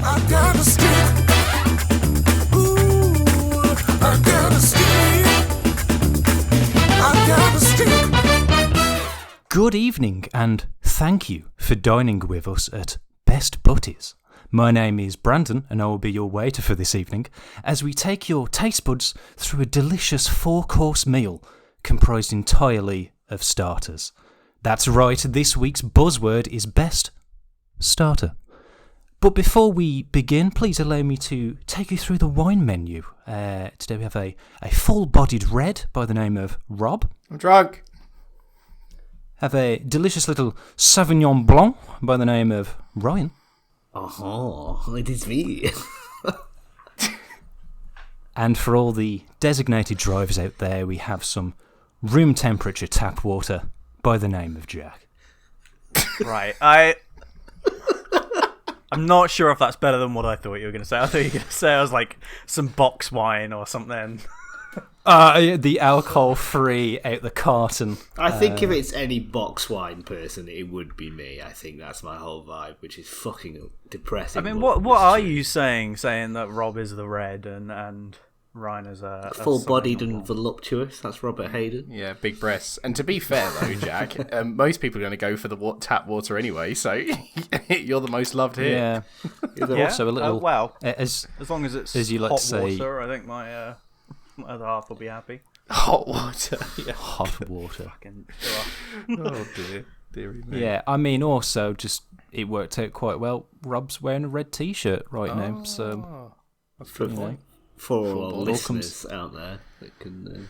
I got a stick. Ooh, I got a stick. I got a stick. Good evening, and thank you for dining with us at Best Butties. My name is Brandon, and I will be your waiter for this evening, as we take your taste buds through a delicious 4-course meal comprised entirely of starters. That's right, this week's buzzword is Best Starter. But before we begin, please allow me to take you through the wine menu. Today we have a full-bodied red by the name of Rob. I'm drunk. Have a delicious little Sauvignon Blanc by the name of Ryan. Oh, it is me. And for all the designated drivers out there, we have some room temperature tap water by the name of Jack. Right, I'm not sure if that's better than what I thought you were going to say. I thought you were going to say I was like some box wine or something. The alcohol-free out the carton. I think if it's any box wine person, it would be me. I think that's my whole vibe, which is fucking depressing. I mean, what are you saying that Rob is the red and Ryan is a full-bodied and voluptuous? That's Robert Hayden. Yeah, big breasts. And to be fair, though, Jack, most people are going to go for the tap water anyway, so you're the most loved here. Yeah. Also a little... as long as it's as you like hot to say, water, I think my other half will be happy. Hot water. Yeah. Hot water. Fucking, Oh, dear. Deary me. Yeah, I mean, also, just it worked out quite well. Rob's wearing a red T-shirt right now, so... That's a good you point. For all our Football listeners out there that can...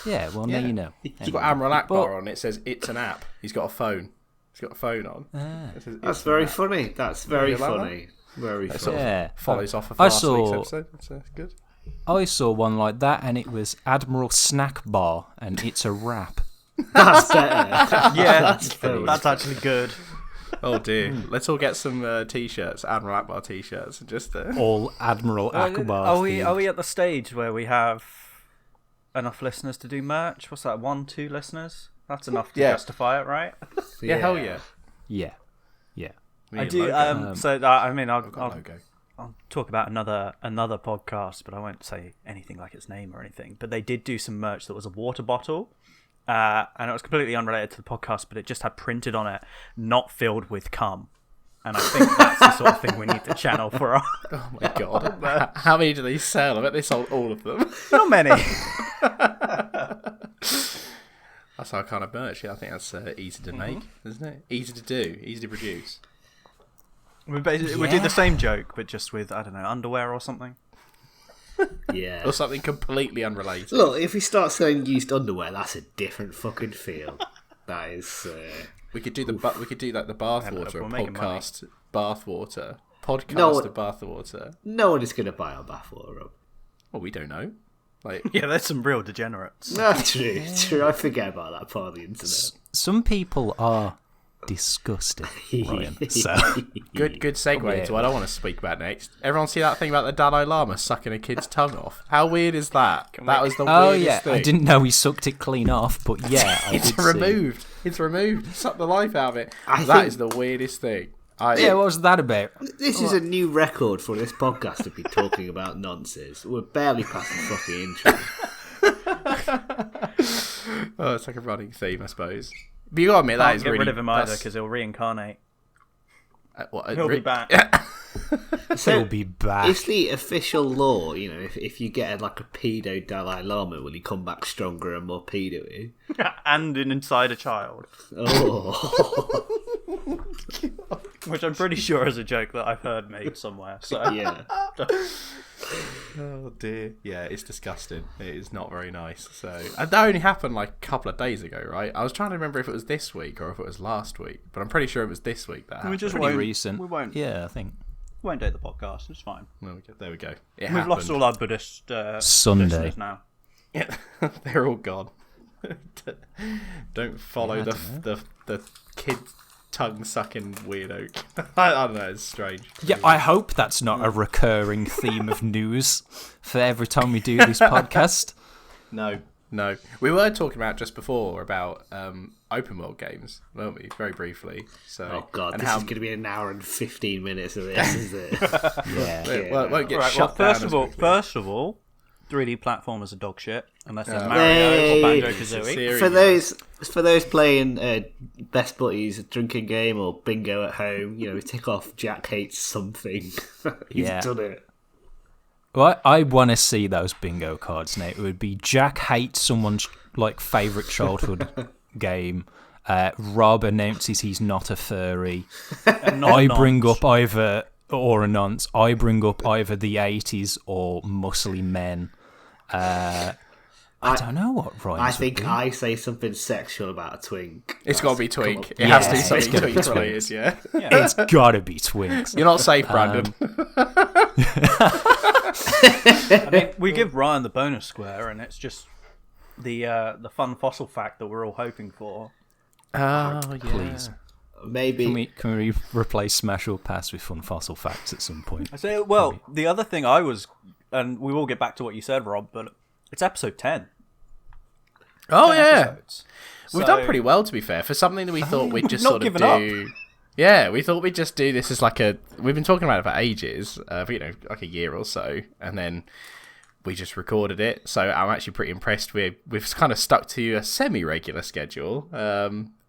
Yeah, well, now you know. He's got Amral Akbar on. It says, it's an app. He's got a phone. He's got a phone on. It says, That's "It's very an app." funny. That's very You like funny. Very It funny. sort of Yeah. follows off of I last saw- week's episode. That's good. I saw one like that, and it was Admiral Snack Bar, and it's a wrap. That's better. yeah, That's that's actually good. Oh, dear. Let's all get some T-shirts, Amral Akbar T-shirts, and just... All Admiral Akbar. Are we at the stage where we have enough listeners to do merch? What's that? 1-2 listeners? That's enough to justify it, right? Yeah, hell yeah. Yeah. I do. Logo. I'll talk about another podcast, but I won't say anything like its name or anything. But they did do some merch that was a water bottle, and it was completely unrelated to the podcast, but it just had printed on it, "not filled with cum." And I think that's the sort of thing we need to channel for our... Oh my god. How many do they sell? I bet they sold all of them. Not many. That's our kind of merch. Yeah, I think that's easy to make, isn't it? Easy to do, easy to produce. We do the same joke, but just with, I don't know, underwear or something. Yeah. Or something completely unrelated. Look, if we start selling used underwear, that's a different fucking feel. That is... We could do the bathwater we're making podcast. Bathwater podcast No, of bathwater. No one is going to buy our bathwater, Rob. Well, we don't know. Like, Yeah, there's some real degenerates. No, true. I forget about that part of the internet. Some people are disgusting, Ryan. So, good segue to what I want to speak about next. Everyone see that thing about the Dalai Lama sucking a kid's tongue off? How weird is that? That was the weirdest thing. I didn't know he sucked it clean off, but yeah, I It's did see. removed. It's removed. He sucked the life out of it. I That think- is the weirdest thing. Yeah, what was that about? This is a new record for this podcast to be talking about nonsense. We're barely past the fucking intro. Oh, it's like a running theme, I suppose. But you gotta admit, that Can't is get really... rid of him either, that's- because he'll reincarnate. He'll be back. He'll be back. It's the official law, you know, if you get like a pedo Dalai Lama, will he come back stronger and more pedo-y? And inside a child. Oh. Which I'm pretty sure is a joke that I've heard made somewhere. So Yeah. Oh dear. Yeah, it's disgusting. It is not very nice. So, and that only happened like a couple of days ago, right? I was trying to remember if it was this week or if it was last week, but I'm pretty sure it was this week that happened. we just Pretty won't, recent. We won't. Yeah, I think. Won't date the podcast. It's fine. There we go. We've lost all our Buddhist Sunday. listeners now. Yeah, they're all gone. Don't follow the kid tongue sucking weirdo. I don't know. It's strange. Yeah, I hope that's not a recurring theme of news for every time we do this podcast. No, No. We were talking about just before about open world games, weren't we? Very briefly. So, Oh god, and this how... is going to be an hour and 15 minutes of this, is it? Yeah. It won't get Right, shut well, down first of all, 3D platformers are dog shit unless they're Yeah. Mario or Hey! Banjo Kazooie. Serious. For those playing Best Butties drinking game or bingo at home, we tick off Jack hates something. He's Yeah. done it. Well, I want to see those bingo cards now. It would be Jack hates someone's favourite childhood game. Rob announces he's not a furry. I bring up either a nonce. I bring up either the 80s or muscly men. I don't know what rhymes. I think would be. I say something sexual about a twink. It's got to be Twink. It Yeah, has to be it's something gotta be Twink Twink. related, yeah. It's gotta be Twinks. You're not safe, Brandon. I mean, we give Ryan the bonus square, and it's just the fun fossil fact that we're all hoping for. Oh, yeah. Please. Maybe Can we replace Smash or Pass with fun fossil facts at some point? I say, well, the other thing I was, and we will get back to what you said, Rob, but it's episode 10. Oh, 10 yeah. episodes. We've So- done pretty well, to be fair, for something that we thought we'd just Not sort of given up. do. Yeah, we thought we'd just do this as like a. We've been talking about it for ages, for, like a year or so, and then we just recorded it. So I'm actually pretty impressed. We've kind of stuck to a semi-regular schedule,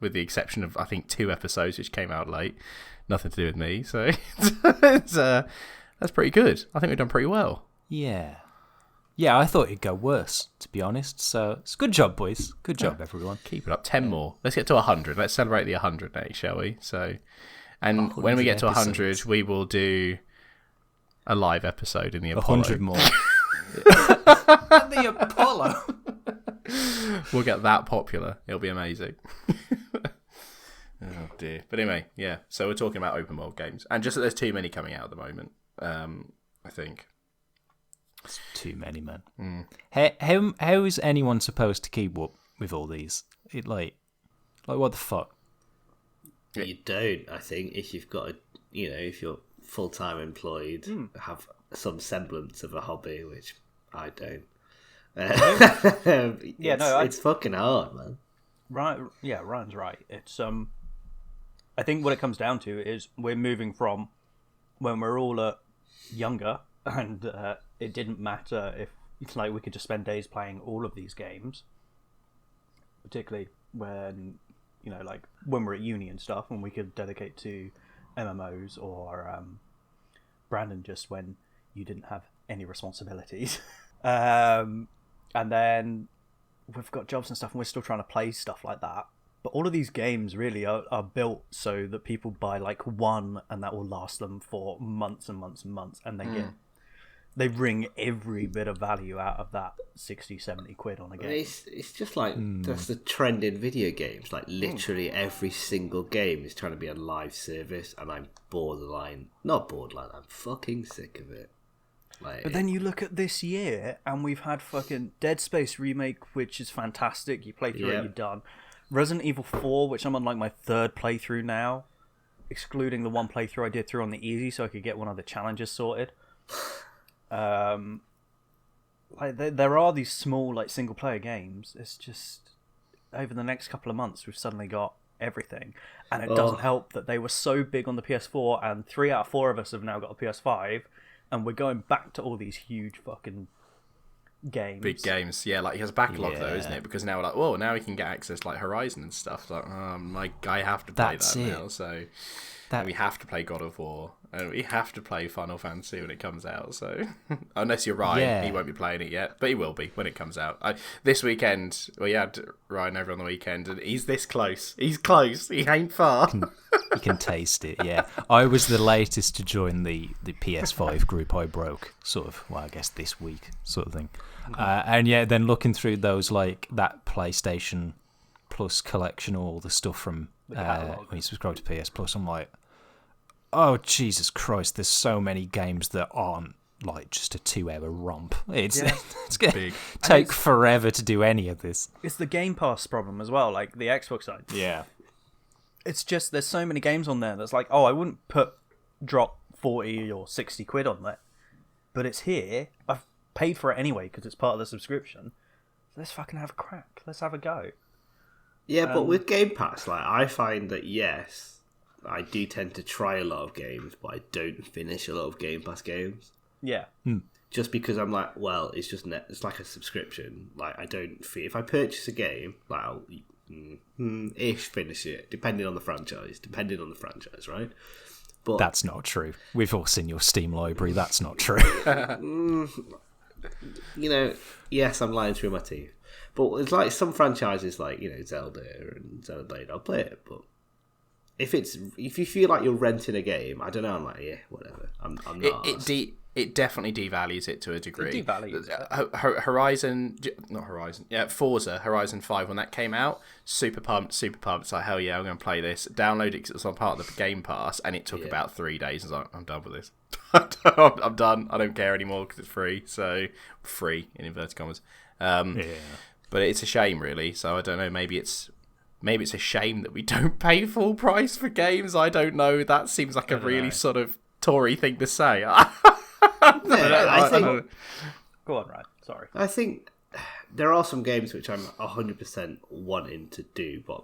with the exception of I think 2 episodes which came out late. Nothing to do with me, so it's, that's pretty good. I think we've done pretty well. Yeah. Yeah, I thought it'd go worse, to be honest. So it's good job, boys. Good job, everyone. Keep it up. 10 more. Let's get to 100. Let's celebrate the 100 day, shall we? So, and when we get to 100, episodes. we will do a live episode in the Apollo. 100 more. The Apollo. We'll get that popular. It'll be amazing. Oh dear. But anyway, yeah. So we're talking about open world games, and just that there's too many coming out at the moment. I think. It's too many, man. How is anyone supposed to keep up with all these? Like what the fuck? you don't. I think if you've got if you're full time employed, have some semblance of a hobby, which I don't. It's fucking hard, man. Right, yeah, Ryan's right. It's I think what it comes down to is we're moving from when we're all younger, and it didn't matter if it's like we could just spend days playing all of these games, particularly when like when we're at uni and stuff, and we could dedicate to MMOs or Brandon just when you didn't have any responsibilities, and then we've got jobs and stuff, and we're still trying to play stuff like that. But all of these games really are built so that people buy like one, and that will last them for months and months and months, and they wring every bit of value out of that 60-70 quid on a game. It's just like that's the trend in video games. Like literally every single game is trying to be a live service, and I'm not borderline. I'm fucking sick of it. Like, But then you look at this year, and we've had fucking Dead Space remake, which is fantastic. You play through it, you're done. Resident Evil 4, which I'm on like my 3rd playthrough now, excluding the one playthrough I did through on the easy, so I could get one of the challenges sorted. Like there are these small like single player games. It's just over the next couple of months we've suddenly got everything, and it doesn't help that they were so big on the PS4, and 3 out of 4 of us have now got a PS5, and we're going back to all these huge fucking games. Big games, yeah. Like he has a backlog though, isn't it? Because now we're like, whoa, now we can get access to like Horizon and stuff. Like, I have to play That's that it. now. So and we have to play God of War, and we have to play Final Fantasy when it comes out. So unless you're Ryan, he won't be playing it yet, but he will be when it comes out. This weekend, we had Ryan over on the weekend, and he's this close. He's close. He ain't far. You can taste it, yeah. I was the latest to join the PS5 group. I broke, sort of, well, I guess this week, sort of thing. And yeah, then looking through those, like, that PlayStation Plus collection, all the stuff from when you subscribe to PS Plus, I'm like, oh, Jesus Christ, there's so many games that aren't, like, just a 2-hour romp. It's going to take forever to do any of this. It's the Game Pass problem as well, like the Xbox side. Yeah. It's just there's so many games on there that's like, oh, I wouldn't drop 40 or 60 quid on that, but it's here. I've paid for it anyway because it's part of the subscription. let's fucking have a crack. Let's have a go. Yeah, but with Game Pass, like I find that yes, I do tend to try a lot of games, but I don't finish a lot of Game Pass games. Yeah. Just because I'm like, well, it's just it's like a subscription. Like I don't feel if I purchase a game, like I'll ish finish it, depending on the franchise, right? But That's not true. We've all seen your Steam library. That's not true. Yes, I'm lying through my teeth. But it's like some franchises, like Zelda and Zelda Blade, I'll play it. But if you feel like you're renting a game, I don't know. I'm like, yeah, whatever. I'm not. It definitely devalues it to a degree. It devalues Forza Horizon 5 when that came out, super pumped. It's like, hell yeah, I'm going to play this. Download it because it was on part of the Game Pass, and it took about 3 days. I was like, I'm done with this. I'm done. I don't care anymore because it's free. So free in inverted commas. But it's a shame, really. So I don't know. Maybe it's a shame that we don't pay full price for games. I don't know. That seems like a really sort of Tory thing to say. I think. Go on, Ryan. Sorry. I think there are some games which I'm 100% wanting to do, but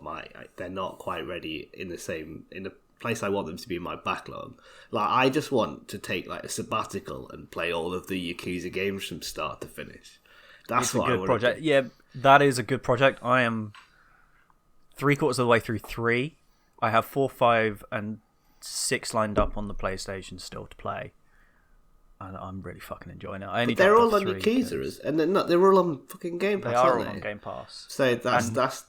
they're not quite ready in the place I want them to be in my backlog. Like I just want to take like a sabbatical and play all of the Yakuza games from start to finish. That's what a good project. Yeah, that is a good project. I am 3/4 of the way through 3. I have 4, 5, and 6 lined up on the PlayStation still to play. And I'm really fucking enjoying it. But they're all on Yakuza, and they're all on fucking Game Pass. They are all on Game Pass. So that's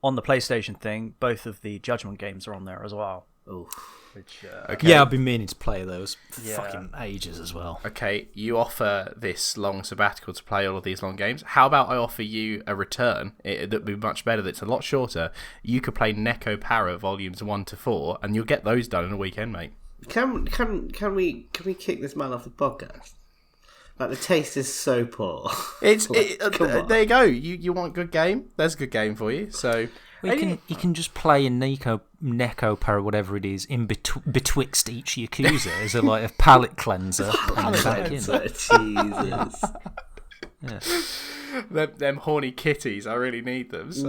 on the PlayStation thing. Both of the Judgment games are on there as well. Oh, which Yeah, I've been meaning to play those for fucking ages as well. Okay, you offer this long sabbatical to play all of these long games. How about I offer you a return? That'd be much better. That's a lot shorter. You could play Neko Para volumes 1 to 4, and you'll get those done in a weekend, mate. Can we kick this man off the podcast? Like the taste is so poor. There you go. You want a good game? There's a good game for you. So you can just play a Neko Para, whatever it is, in betwixt each Yakuza as a like a palate cleanser. Jesus. Yeah. Them horny kitties. I really need them. So.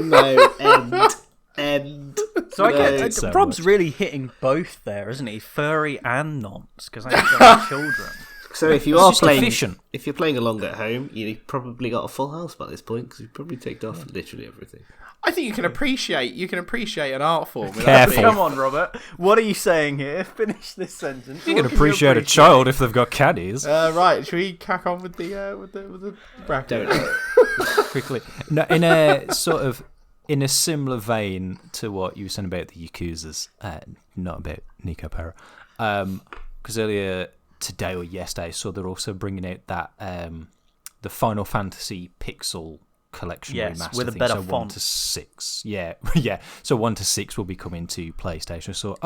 No. End. So I get so Rob's much. really hitting both there, isn't he? Furry and nonce, because I think they're children. So if you are just playing, efficient. if you're playing along at home, you've probably got a full house by this point because you've probably ticked off literally everything. I think you can appreciate an art form. without Careful. being- Come on, Robert. What are you saying here? Finish this sentence. You can What do appreciate a child if they've got caddies. Right, should we crack on with the bracket? Quickly. No, in a similar vein to what you were saying about the Yakuzas, not about Neko Para, because earlier today or yesterday I saw they're also bringing out that the Final Fantasy Pixel collection remaster with a thing, better so 1 font. to 6. Yeah. So 1 to 6 will be coming to PlayStation. So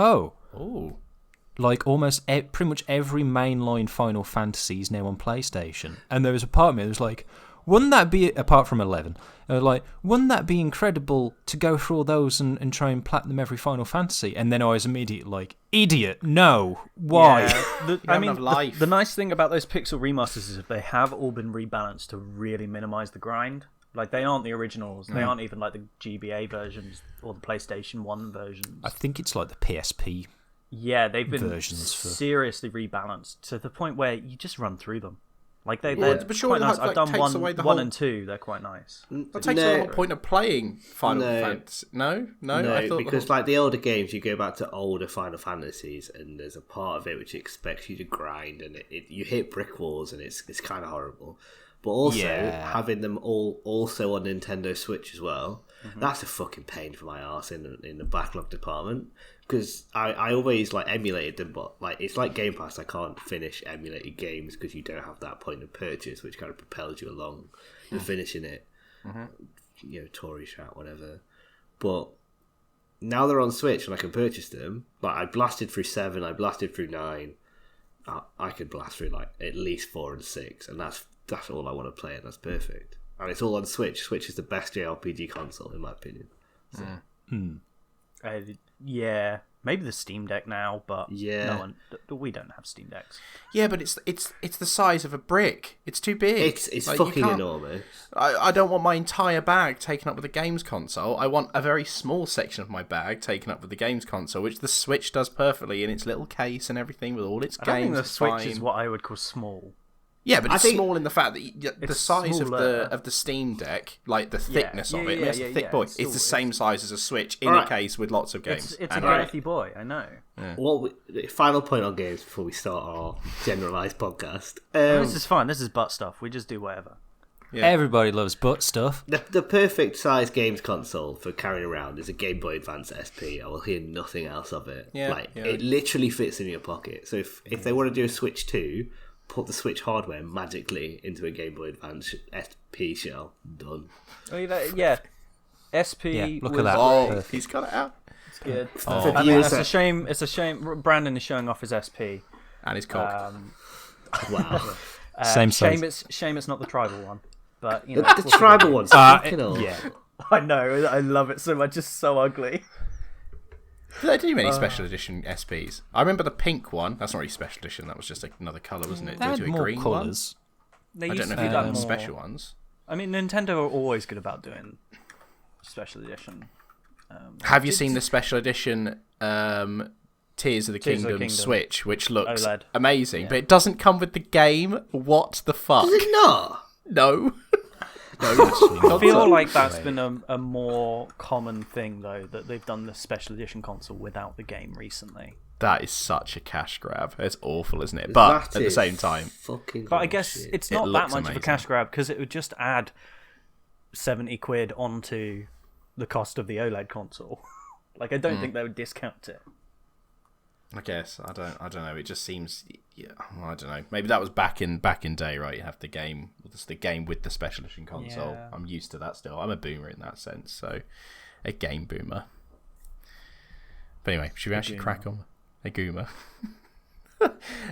like almost pretty much every mainline Final Fantasy is now on PlayStation, and there was a part of me that was like, wouldn't that be, apart from 11, wouldn't that be incredible to go through all those and try and platinum every Final Fantasy? And then I was immediately like, idiot, no, why? Yeah. The nice thing about those Pixel remasters is that they have all been rebalanced to really minimise the grind. Like, they aren't the originals. They aren't even like the GBA versions or the PlayStation 1 versions. I think it's like the PSP. Yeah, they've been versions seriously rebalanced to the point where you just run through them. Like they're but surely quite nice. that, I've done takes away the 1 whole- and 2. They're quite nice. That takes away the whole point of playing Final Fantasy. No, I thought because like the older games, you go back to older Final Fantasies, and there's a part of it which expects you to grind, and you hit brick walls, and it's kind of horrible. But also having them all also on Nintendo Switch as well, that's a fucking pain for my arse in the backlog department. Because I always like emulated them, but like it's like Game Pass. I can't finish emulated games because you don't have that point of purchase, which kind of propels you along to finishing it. Tory chat, whatever. But now they're on Switch and I can purchase them. Like I blasted through 7, I blasted through 9. I could blast through like at least 4 and 6, and that's all I want to play, and that's perfect. And it's all on Switch. Switch is the best JRPG console in my opinion. So. Yeah, Maybe the Steam Deck now, but Yeah. we don't have Steam Decks. Yeah, but it's the size of a brick. It's too big. It's Like, fucking you can't- enormous. I don't want my entire bag taken up with a games console. I want a very small section of my bag taken up with the games console, which the Switch does perfectly in its little case and everything with all its I don't think games. the It's Switch fine. is what I would call small. Yeah, but I it's think- small in the fact that the It's size smaller. of the Steam Deck, like the thickness of it, it's a thick boy. It's still- the same size as a Switch in Alright. a case with lots of games. It's a And girthy boy, I know. The final point on games before we start our generalised podcast. This is fine. This is butt stuff. We just do whatever. Everybody loves butt stuff. The perfect size games console for carrying around is a Game Boy Advance SP. I will hear nothing else of it. Yeah, yeah. It literally fits in your pocket. So if they want to do a Switch 2, put the Switch hardware magically into a Game Boy Advance SP shell. Done. Yeah, SP. Yeah, look was at that. Oh, Perfect. he's got it out. good. For I mean, viewers it's a that- shame. It's a shame. Brandon is showing off his SP. And his cock. Wow. Same size. Shame it's not the tribal one. But you the know, the we'll forgive tribal him. one's fucking old. Yeah, I know. I love it so much. It's so ugly. Did they do many special edition SPs? I remember the pink one. That's not really special edition. That was just another colour, wasn't it? They Did had do a more green colours. They one? I used don't to know do if that they more. did special ones. I mean, Nintendo are always good about doing special edition. Have you seen the special edition Tears of the Tears of the Kingdom Kingdom. Switch, which looks OLED. amazing, but it doesn't come with the game? What the fuck? Is it not? No. I feel like that's been a more common thing though, that they've done the special edition console without the game recently. That is such a cash grab. It's awful, isn't it? But That at the is same time, fucking But I guess bullshit. it's It not that looks much of a amazing. cash grab because it would just add 70 quid onto the cost of the OLED console. Like, I don't think they would discount it. I guess I don't know. It just seems, yeah, I don't know. Maybe that was back in day, right? You have the game with the special edition console. Yeah. I'm used to that still. I'm a boomer in that sense, so a game boomer. But anyway, should we actually crack on? A goomer.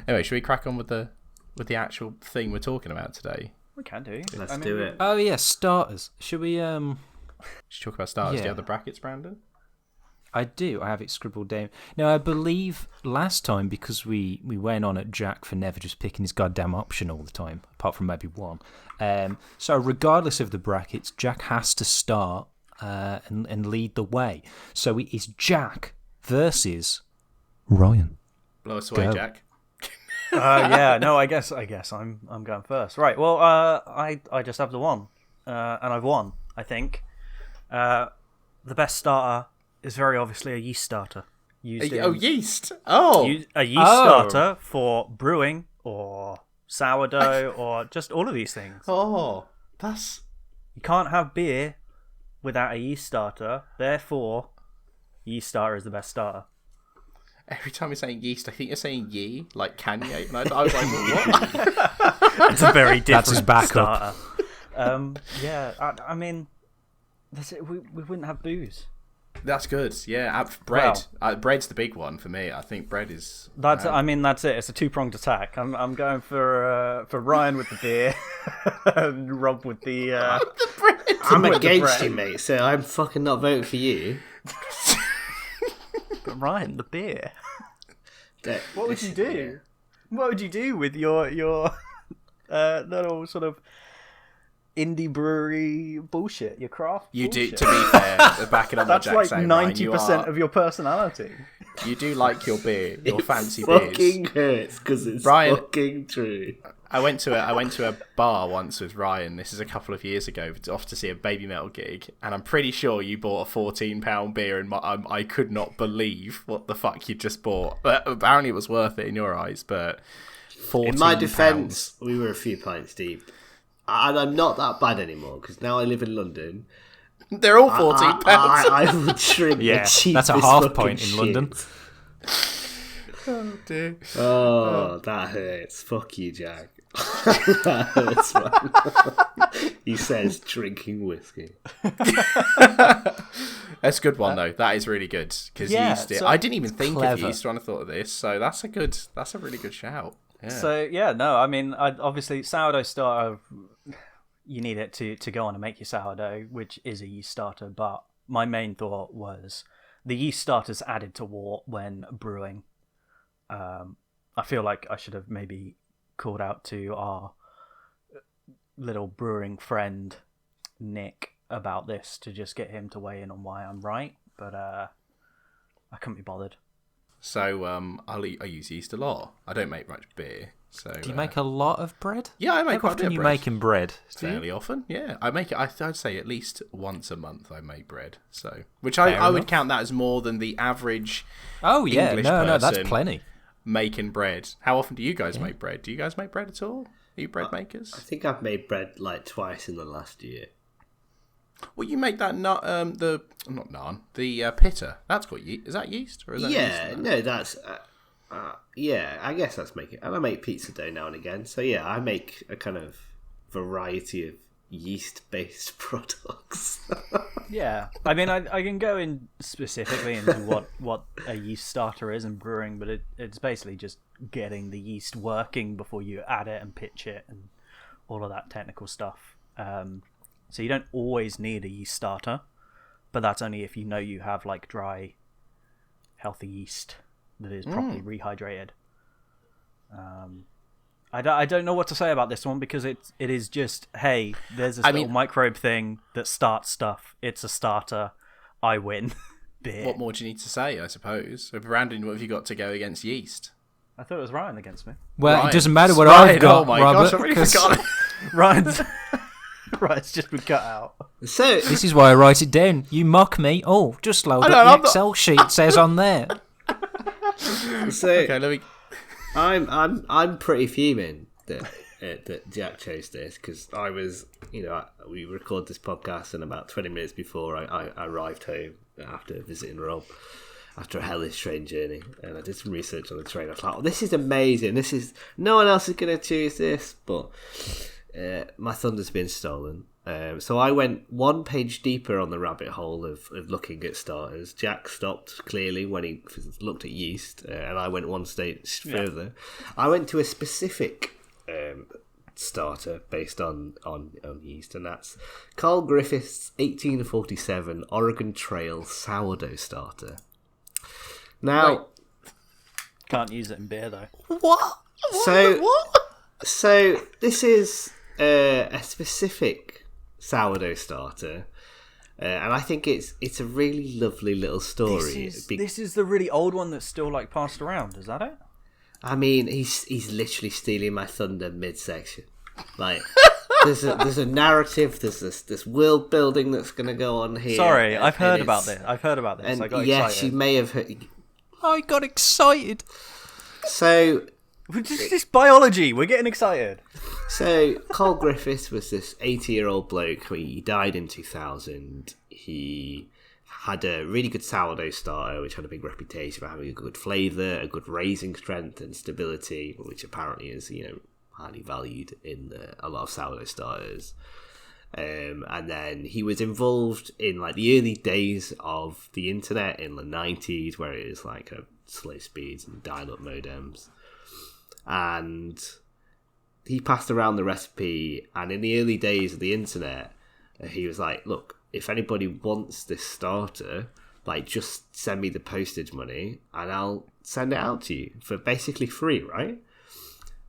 Anyway, should we crack on with the actual thing we're talking about today? We can do. Let's do it. Oh yeah, starters. Should we Should we talk about starters? Do you Yeah. have the brackets, Brandon? I do. I have it scribbled down. Now, I believe last time, because we went on at Jack for never just picking his goddamn option all the time, apart from maybe one. So regardless of the brackets, Jack has to start and lead the way. So it is Jack versus Ryan. Blow us away, Go. Jack. Yeah, no, I guess I'm going first. Right. Well, I just have the one, and I've won. I think the best starter is very obviously a yeast starter. Used in- Yeast. Oh, a yeast Oh. starter for brewing or sourdough or just all of these things. oh, that's You can't have beer without a yeast starter. Therefore, yeast starter is the best starter. every time you're saying yeast, I think you're saying ye, like Kanye, and I was like, what? It's a very different That's his backup. starter. Yeah, I mean, that's it. We wouldn't have booze. That's good. Yeah, bread. Bread's the big one for me. I think bread is. That's that's it. It's a two-pronged attack. I'm going for Ryan with the beer, and Rob with the. I'm with the against bread. you, mate, so I'm fucking not voting for you. But Ryan, the beer. That- What would you do? What would you do with your little sort of indie brewery bullshit? Your craft. You do. bullshit? To be fair, backing up what That's Jack's like saying, Ryan, 90% of your personality. You do like your beer, your It fancy beers. fucking hurts because it's Brian- fucking true. I went to a bar once with Ryan. This is a couple of years ago, off to see a Baby Metal gig, and I'm pretty sure you bought a £14 beer, and I could not believe what the fuck you just bought. But apparently, it was worth it in your eyes. But £14. In my defence, we were a few pints deep. And I'm not that bad anymore because now I live in London. They're all £14. I would drink Yeah, the cheapest that's a half fucking point in shit. London. Oh, dear. Oh, that hurts. Fuck you, Jack. That hurts, man. He says drinking whiskey. That's a good one though. That is really good because Yeah, yeast. so I didn't even think clever. of yeast when I thought of this. So that's a really good shout. Yeah. So yeah, no, I mean, obviously sourdough starter, you need it to go on and make your sourdough, which is a yeast starter. But my main thought was the yeast starter's added to wort when brewing. I feel like I should have maybe called out to our little brewing friend Nick about this to just get him to weigh in on why I'm right, but I couldn't be bothered. So I use yeast a lot. I don't make much beer. So Do you make a lot of bread? Yeah, I make How quite a bit often of you bread. making bread? Do you? Fairly often, yeah. I make it. I'd say at least once a month. I make bread, so which Fair I would enough. count that as more than the average Oh yeah, English no, that's person plenty. making bread. How often do you guys make bread? Do you guys make bread at all? Are you bread I makers? think I've made bread like twice in the last year. Well, you make that not naan, the pitta. That's got yeast. Is that yeast or is that Yeah, yeast? no, that's yeah. I guess that's making. And I make pizza dough now and again. So yeah, I make a kind of variety of yeast-based products. Yeah, I mean, I can go in specifically into what a yeast starter is in brewing, but it's basically just getting the yeast working before you add it and pitch it and all of that technical stuff. So you don't always need a yeast starter, but that's only if you know you have like dry, healthy yeast that is properly rehydrated. I don't know what to say about this one because it is just, hey, there's this little microbe thing that starts stuff. It's a starter. I win. Beer. What more do you need to say? I suppose. So Brandon, what have you got to go against yeast? I thought it was Ryan against me. Well, Ryan. it doesn't matter what Ryan, I've got, oh my Robert. gosh, I really 'cause forgot it. Ryan's just been cut out. So This is why I write it down. You mock me. Oh, just load I up know, the I'm not- Excel sheet. Says on there. Okay, let me. I'm pretty fuming that Jack chose this because I was, we record this podcast and about 20 minutes before I arrived home after visiting Rob after a hellish train journey, and I did some research on the train. I was like, oh, this is amazing. No one else is going to choose this, but my thunder's been stolen. So I went one page deeper on the rabbit hole of looking at starters. Jack stopped clearly when he looked at yeast, and I went one stage further. I went to a specific starter based on yeast, and that's Carl Griffith's 1847 Oregon Trail sourdough starter. Now, Can't use it in beer though. so this is a specific sourdough starter, and I think it's a really lovely little story. This is the really old one that's still like passed around. Is that it? I mean, he's literally stealing my thunder midsection. Like, there's a narrative. There's this world building that's going to go on here. Sorry, I've heard and about it's- this. I've heard about this. And I got yes, excited. you may have heard. I got excited. So This is biology. We're getting excited. So Carl Griffiths was this 80-year-old bloke. He died in 2000. He had a really good sourdough starter, which had a big reputation for having a good flavour, a good raising strength and stability, which apparently is, highly valued in a lot of sourdough starters. And then he was involved in like the early days of the internet in the 90s, where it was like slow speeds and dial-up modems. And he passed around the recipe, and in the early days of the internet, he was like, look, if anybody wants this starter, like, just send me the postage money and I'll send it out to you for basically free, right?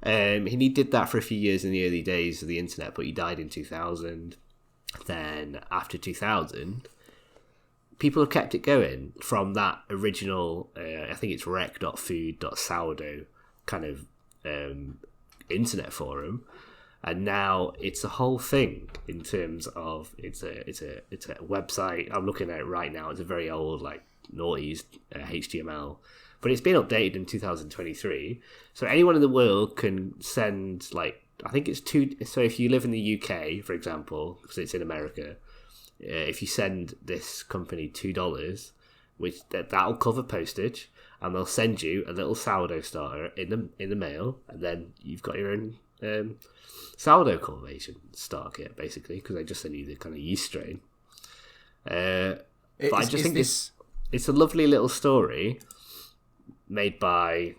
He did that for a few years in the early days of the internet, but he died in 2000. Then after 2000, people have kept it going from that original, I think it's rec.food.sourdough kind of internet forum, and now it's a whole thing in terms of it's a website. I'm looking at it right now. It's a very old, like, noughties HTML, but it's been updated in 2023. So anyone in the world can send, like, I think it's two. So if you live in the UK, for example, because it's in America, if you send this company $2, which that'll cover postage, and they'll send you a little sourdough starter in the mail, and then you've got your own sourdough cultivation starter kit, basically, because they just send you the kind of yeast strain. But I just think it's a lovely little story made by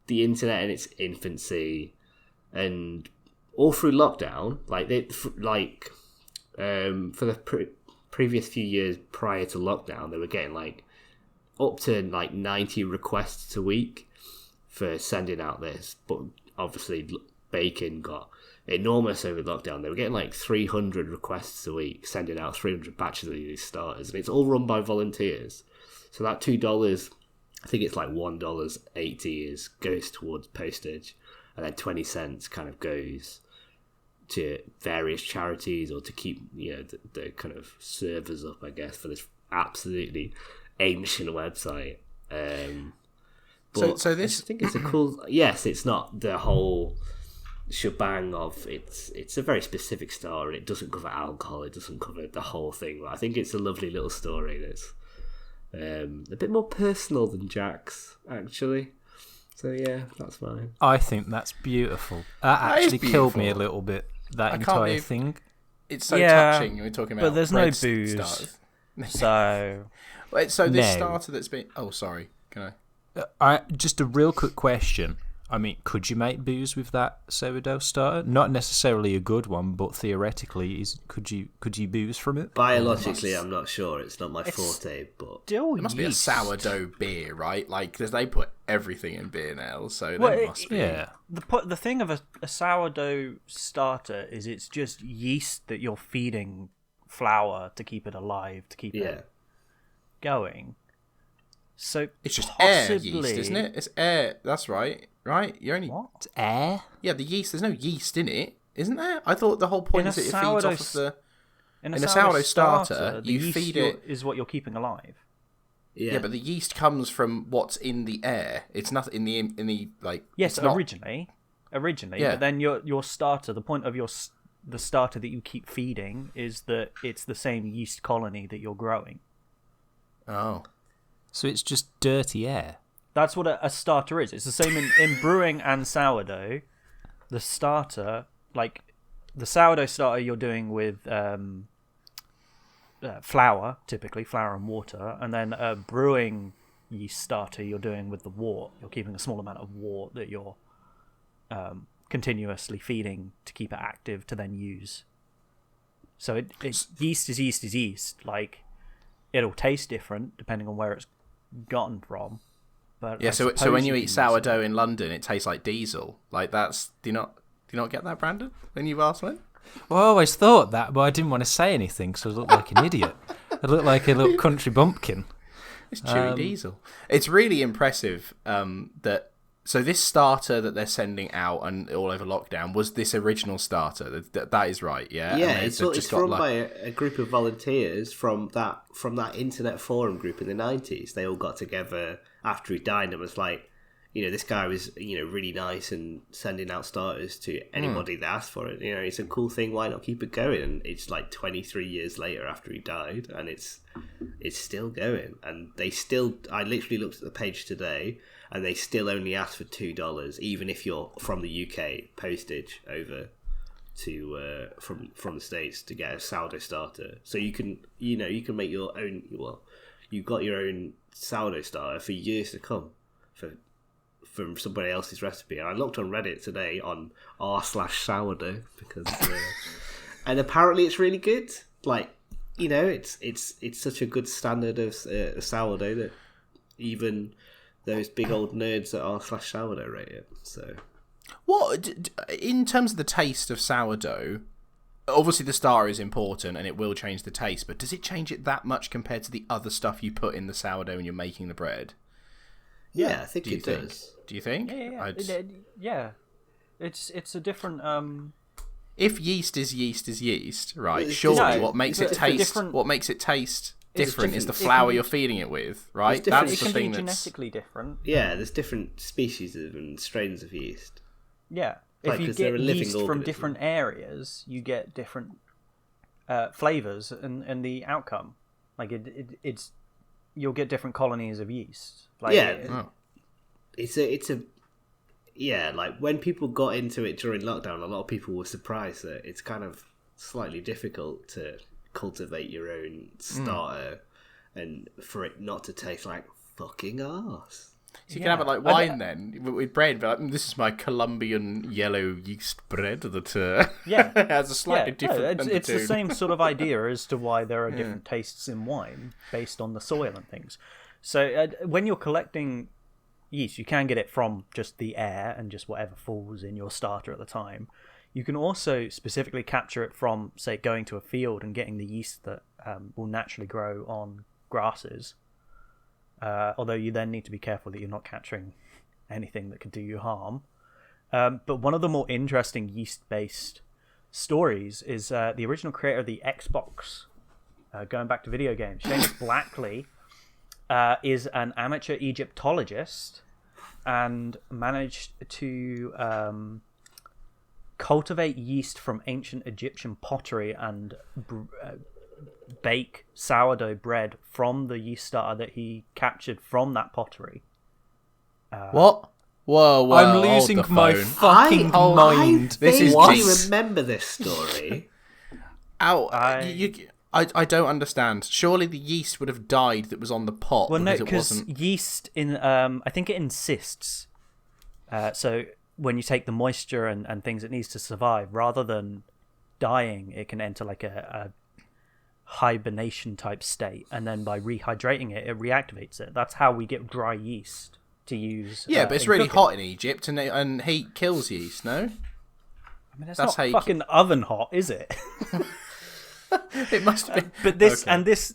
the internet in its infancy, and all through lockdown, for the previous few years prior to lockdown, they were getting like up to like 90 requests a week for sending out this. But obviously, Bacon got enormous over lockdown. They were getting like 300 requests a week, sending out 300 batches of these starters, and it's all run by volunteers. So that $2, I think it's like $1.80 goes towards postage, and then 20 cents kind of goes to various charities or to keep the kind of servers up, I guess, for this absolutely ancient website. But so this, I think it's a cool. Yes, it's not the whole shebang of it's a very specific story. It doesn't cover alcohol. It doesn't cover the whole thing. But I think it's a lovely little story that's a bit more personal than Jack's, actually. So yeah, that's fine. I think that's beautiful. That actually killed me a beautiful. little bit. That can't entire believe- thing. it's so Yeah, touching. We're talking about, but there's no bread booze. starters. So Wait, so this No. starter that's been. Oh, sorry. Can I? Just a real quick question. I mean, could you make booze with that sourdough starter? Not necessarily a good one, but theoretically, could you booze from it? Biologically, I'm not sure. It's not my forte, but still It must be a yeast. sourdough beer, right? Like, because they put everything in beer now, so Well, there it- must be. Yeah. The thing of a sourdough starter is it's just yeast that you're feeding flour to keep it alive, to keep yeah. it going. So It's just possibly, air yeast, isn't it? It's air. That's right. Right? You only. What? It's air. Yeah, the yeast. There's no yeast in it, isn't there? I thought the whole point In a is that it feeds sourdough off of the. In a sourdough starter, the you yeast feed it- is what you're keeping alive. Yeah. but the yeast comes from what's in the air. It's not in the like. Yes, it's not- originally, Yeah. but then your starter, the point of the starter that you keep feeding is that it's the same yeast colony that you're growing. Oh. So it's just dirty air. That's what a starter is. It's the same in brewing and sourdough. The starter, like the sourdough starter, you're doing with flour, typically flour and water, and then a brewing yeast starter you're doing with the wort. You're keeping a small amount of wort that you're continuously feeding to keep it active to then use. So yeast is yeast is yeast. Like it'll taste different depending on where it's gotten from. But Yeah. I So when suppose you can eat use sourdough in London, it tastes like diesel. Like that's. Do you not get that, Brandon? When you've asked me. Well, I always thought that, but I didn't want to say anything, so I looked like an idiot. I looked like a little country bumpkin. It's chewy diesel. It's really impressive that. So this starter that they're sending out and all over lockdown was this original starter. That is right, yeah. Yeah, And it's they've just run got, by a group of volunteers from that internet forum group in the 90s. They all got together after he died and was like, this guy was really nice and sending out starters to anybody that asked for it. It's a cool thing. Why not keep it going? And it's like 23 years later after he died, and it's still going. And they still. I literally looked at the page today, and they still only ask for $2, even if you're from the UK, postage over to from the States to get a sourdough starter. So you can make your own. Well, you've got your own sourdough starter for years to come. From somebody else's recipe, and I looked on Reddit today on r/sourdough because, and apparently it's really good. Like, it's such a good standard of sourdough that even those big old nerds at r/sourdough rate it. So, what in terms of the taste of sourdough? Obviously, the star is important, and it will change the taste. But does it change it that much compared to the other stuff you put in the sourdough when you're making the bread? yeah, I think it does. Do you think? Yeah. It's a different. If yeast is yeast, right? It's Surely, different. what makes It's it a taste? different- What makes it taste different is the different. flour you're feeding it with, right? different. That's It the can be thing that's. genetically different. Yeah, there's different species and strains of yeast. Yeah. Like, If you 'cause they're get a living yeast from organism. different areas, you get different flavors and the outcome. Like it's you'll get different colonies of yeast. Like, Oh. It's a like when people got into it during lockdown, a lot of people were surprised that it's kind of slightly difficult to cultivate your own starter and for it not to taste like fucking arse. So you can have it like wine then with bread. But like, this is my Colombian yellow yeast bread that Yeah. has a slightly different. It's the undertone. same sort of idea as to why there are different tastes in wine based on the soil and things. So when you're collecting yeast, you can get it from just the air and just whatever falls in your starter at the time. You can also specifically capture it from, say, going to a field and getting the yeast that will naturally grow on grasses. Although you then need to be careful that you're not capturing anything that could do you harm. But one of the more interesting yeast-based stories is the original creator of the Xbox, going back to video games. Seamus Blackley is an amateur Egyptologist and managed to cultivate yeast from ancient Egyptian pottery and bake sourdough bread from the yeast starter that he captured from that pottery. What? Whoa, I'm hold losing the my phone. fucking mind. This is I just- remember this story. Ow, I don't understand. Surely the yeast would have died that was on the pot Well, no, because it because wasn't... yeast I think it insists. So when you take the moisture and things it needs to survive, rather than dying, it can enter like a hibernation type state, and then by rehydrating it, it reactivates it. That's how we get dry yeast to use. Yeah, but it's in really cooking. hot in Egypt, and heat kills yeast, no? I mean, it's That's how not you fucking oven hot, is it? It must have been... But this Okay. and this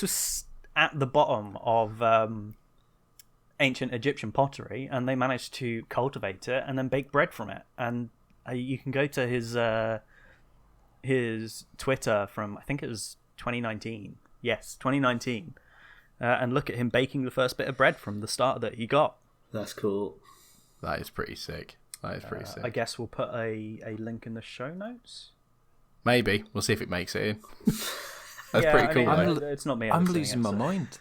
was at the bottom of ancient Egyptian pottery, and they managed to cultivate it and then bake bread from it. And you can go to his Twitter from, I think it was 2019. Yes, 2019, and look at him baking the first bit of bread from the starter that he got. That's cool. That is pretty sick. That is pretty sick. I guess we'll put a link in the show notes. Maybe. We'll see if it makes it in. That's Yeah, pretty I cool, mean, though. it's not me. I'm editing losing it, my so- mind.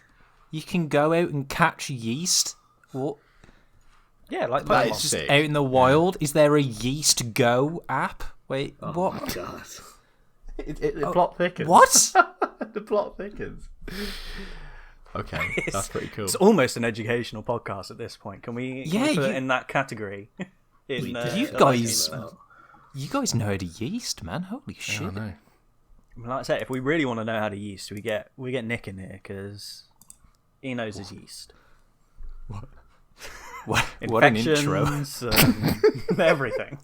You can go out and catch yeast. What? Yeah, like That Pokemon. is Just sick. out in the wild. Is there a Yeast Go app? Wait, Oh what? my god. The plot thickens. What? The plot thickens. Okay, that's pretty cool. It's almost an educational podcast at this point. Can we Yeah, put it you- in that category? In, We You did. guys, Came out. you guys know how to yeast, man. Holy shit! I know. Like I said, if we really want to know how to yeast, we get Nick in here because he knows his yeast. What an intro! Infections and everything.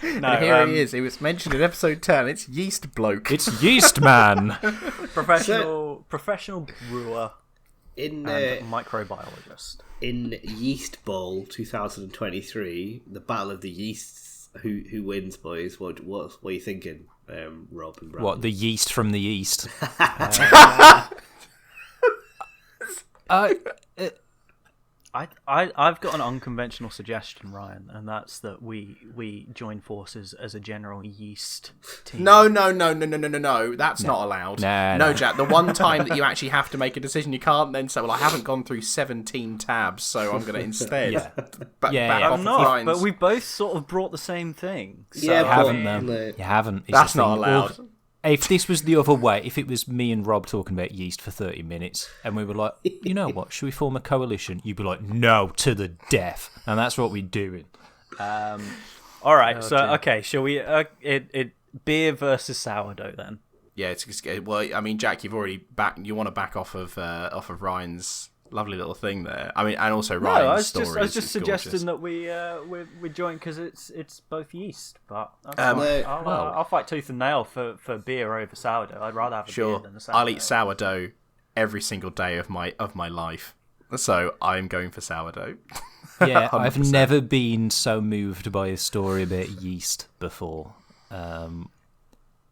No, And here he is. He was mentioned in episode 10. It's Yeast Bloke. It's Yeast Man. professional brewer In and microbiologist. in Yeast Bowl 2023, the Battle of the Yeasts. Who wins, boys? What are you thinking, Rob and Brandon? What, the yeast from the east? I've got an unconventional suggestion, Ryan, and that's that we join forces as a general yeast team. No. That's not allowed. No. Jack. The one time that you actually have to make a decision, you can't then say, well, I haven't gone through 17 tabs, so I'm going to instead back Yeah. off I'm of not, Ryan's. but we both sort of brought the same thing. So Yeah, You haven't, but, though. like- You haven't. It's That's the not thing. allowed. If this was the other way, if it was me and Rob talking about yeast for 30 minutes, and we were like, you know what, should we form a coalition? You'd be like, no, to the death. And that's what we're doing. all right, okay, shall we? Beer versus sourdough then. Yeah, it's well. I mean, Jack, you've already you want to back off of Ryan's lovely little thing there. I mean, and also Ryan's I was story. just suggesting that we join because it's both yeast, but that's Um, fine. well- I'll fight tooth and nail for beer over sourdough. I'd rather have a beer Sure, than a sourdough. I'll eat sourdough every single day of my life. So I'm going for sourdough. Yeah, I've 100%. never been so moved by a story about yeast before.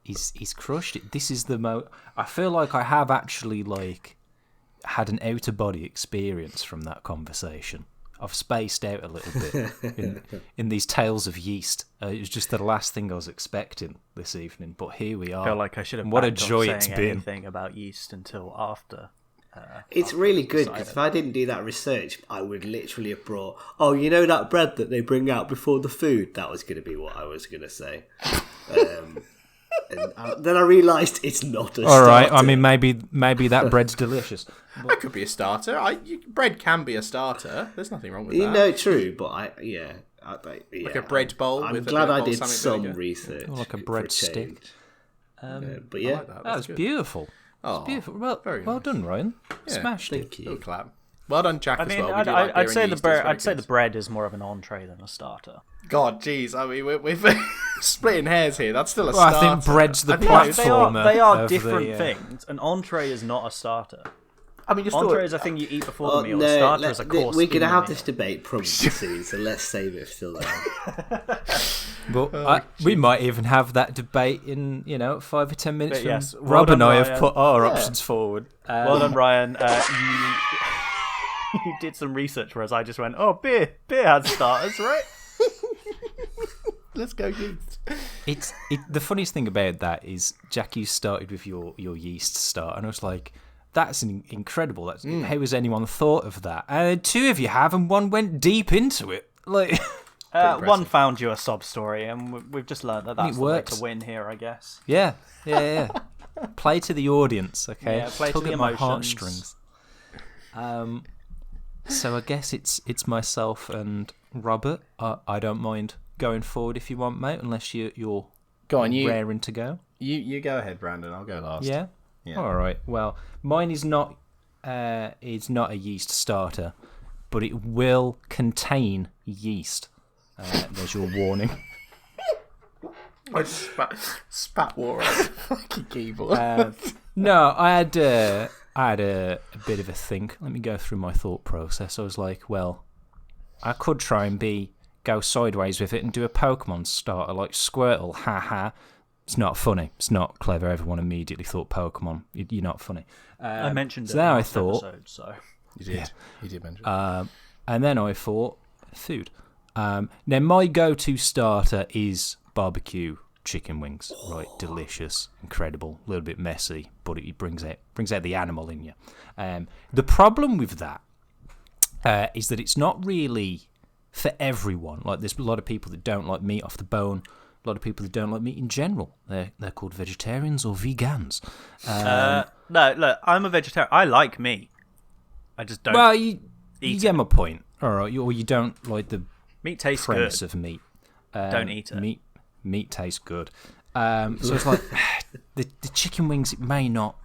He's crushed it. This is the I feel like I have actually had an out of body experience from that conversation. I've spaced out a little bit in these tales of yeast. It was just the last thing I was expecting this evening, but here we are. I feel like I should have. And what a backed off joy saying it's been. anything about yeast until after. It's really good because if I didn't do that research, I would literally have brought. Oh, you know that bread that they bring out before the food? That was going to be what I was going to say. And then I realised it's not a All right. I starter. mean, maybe that bread's delicious. That could be a starter. Bread can be a starter. There's nothing wrong with You that. know, true, but Like a bread bowl. I'm with glad a I bit of did balsamic some vinegar. research. Like a for bread change. stick. But yeah, I like that. That was beautiful. Oh, Beautiful. Well very well nice. done, Ryan. Yeah, Smashed it. thank you. Little clap. Well done, Jack. I as mean, well. We do like beer I'd say and the yeast, bread. it's very I'd say good. the bread is more of an entree than a starter. God, jeez. I mean, we're splitting hairs here. That's still a Well, starter. I think bread's the I think- platformer. They are of different the, things. An entree is not a starter. I mean, you're still... Entree is a thing you eat before the meal. A starter is a course. We're going to in the have meal. this debate probably soon, so let's save it till then. Well, we might even have that debate in 5 or 10 minutes. But From yes, well Rob done, and I Ryan. have put our options forward. Well done, Ryan. You did some research, whereas I just went, "Oh, beer has starters, right?" Let's go yeast. The funniest thing about that is, Jack, you started with your yeast start, and I was like, that's incredible. How has anyone thought of that? And two of you have, and one went deep into it. Like, One found you a sob story, and we've just learned that that's the way works. to win here, I guess. yeah. Play to the audience, okay? Yeah, play to Tug the at my emotions. heartstrings. So I guess it's myself and Robert. I don't mind going forward if you want, mate, unless you're Go on, you raring to go. you go ahead, Brandon. I'll go last. Yeah. All right. Well, mine is not a yeast starter, but it will contain yeast. There's your warning. I just spat water on the fucking keyboard. No, I had a bit of a think. Let me go through my thought process. I was like, well, I could try and go sideways with it and do a Pokemon starter like Squirtle. Ha. It's not funny. It's not clever. Everyone immediately thought Pokemon. You're not funny. I mentioned it so now in I last thought, episode, so You did. Yeah. You did mention. and then I thought food. Now my go-to starter is barbecue chicken wings. Right, delicious, incredible, a little bit messy, but it brings out the animal in you. The problem with that is that it's not really for everyone. Like, there's a lot of people that don't like meat off the bone. A lot of people that don't like meat in general. They're called vegetarians or vegans. no, look, I'm a vegetarian. I like meat. I just don't. Well, you eat get my point. All right, or you don't like the meat tastes premise good. of meat. Don't eat it. Meat tastes good. So it's like the chicken wings. It may not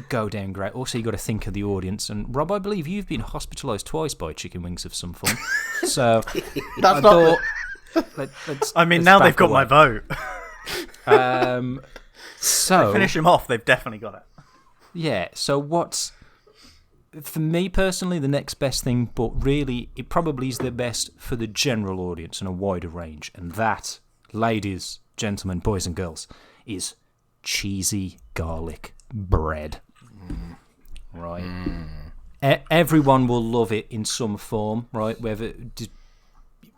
go down great. Also, you got to think of the audience. And Rob, I believe you've been hospitalised twice by chicken wings of some form. So That's I not. thought. I mean, now they've got my vote. So Finish them off. They've definitely got it. yeah. So what's for me personally the next best thing, but really it probably is the best for the general audience and a wider range, and that, ladies, gentlemen, boys and girls, is cheesy garlic bread. Right. Everyone will love it in some form, right? Whether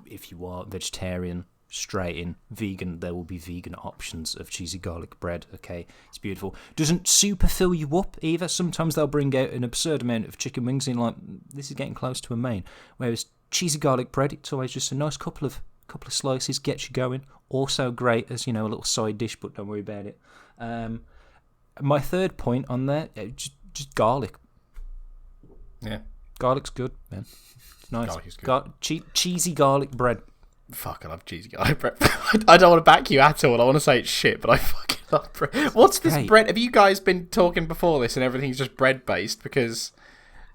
if you are vegetarian, straight in, vegan, there will be vegan options of cheesy garlic bread. Okay, it's beautiful. Doesn't super fill you up either. Sometimes they'll bring out an absurd amount of chicken wings and like, this is getting close to a main. Whereas cheesy garlic bread, it's always just a nice couple of slices, gets you going. Also great as, a little side dish, but don't worry about it. My third point on there, just garlic. Yeah. Garlic's good, man. It's nice. Garlic is good. Cheesy garlic bread. Fuck, I love cheesy garlic bread. I don't want to back you at all. I want to say it's shit, but I fucking love bread. What's this great. bread? Have you guys been talking before this and everything's just bread based? Because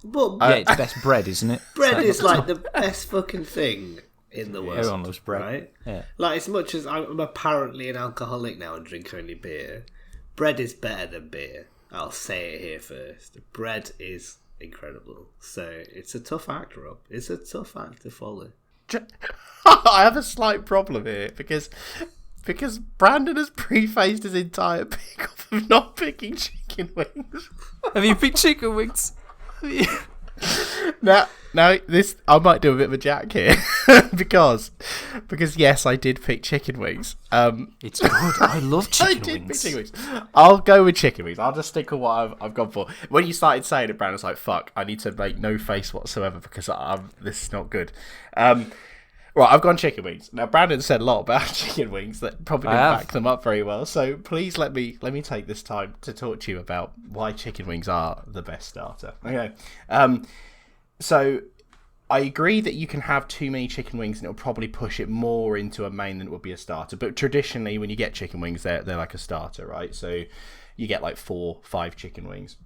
But Yeah, it's best bread, isn't it? bread is like the best fucking thing in the world. Everyone loves bread. Right? Yeah. Like, as much as I'm apparently an alcoholic now and drink only beer, bread is better than beer. I'll say it here first. Bread is incredible. So it's a tough act, Rob. It's a tough act to follow. I have a slight problem here because Brandon has prefaced his entire pick off of not picking chicken wings. Have you picked chicken wings? Now this I might do a bit of a jack here because yes, I did pick chicken wings. It's good. I love I chicken did pick wings. chicken wings. I'll go with chicken wings. I'll just stick with what I've gone for. When you started saying it, Brandon's like, "Fuck, I need to make no face whatsoever because this is not good." Right, I've gone chicken wings. Now, Brandon said a lot about chicken wings that probably didn't back them up very well. So please let me take this time to talk to you about why chicken wings are the best starter. Okay. So I agree that you can have too many chicken wings and it'll probably push it more into a main than it would be a starter. But traditionally, when you get chicken wings, they're like a starter, right? So you get like 4-5 chicken wings.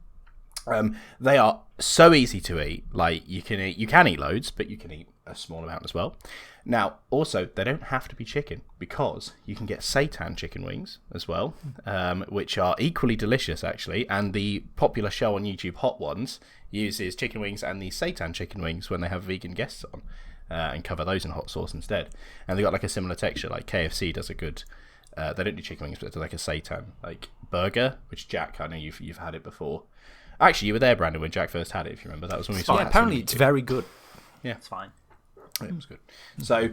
They are so easy to eat. Like you can eat loads, but you can eat a small amount as well. Now, also, they don't have to be chicken because you can get seitan chicken wings as well, which are equally delicious actually. And the popular show on YouTube, Hot Ones, uses chicken wings and the seitan chicken wings when they have vegan guests on, and cover those in hot sauce instead. And they got like a similar texture. Like KFC does a good. They don't do chicken wings, but it's like a seitan like burger, which Jack, I know you've had it before. Actually, you were there, Brandon, when Jack first had it. If you remember, that was when we saw. Yeah, apparently it's very good. Yeah, It's fine. it was good. So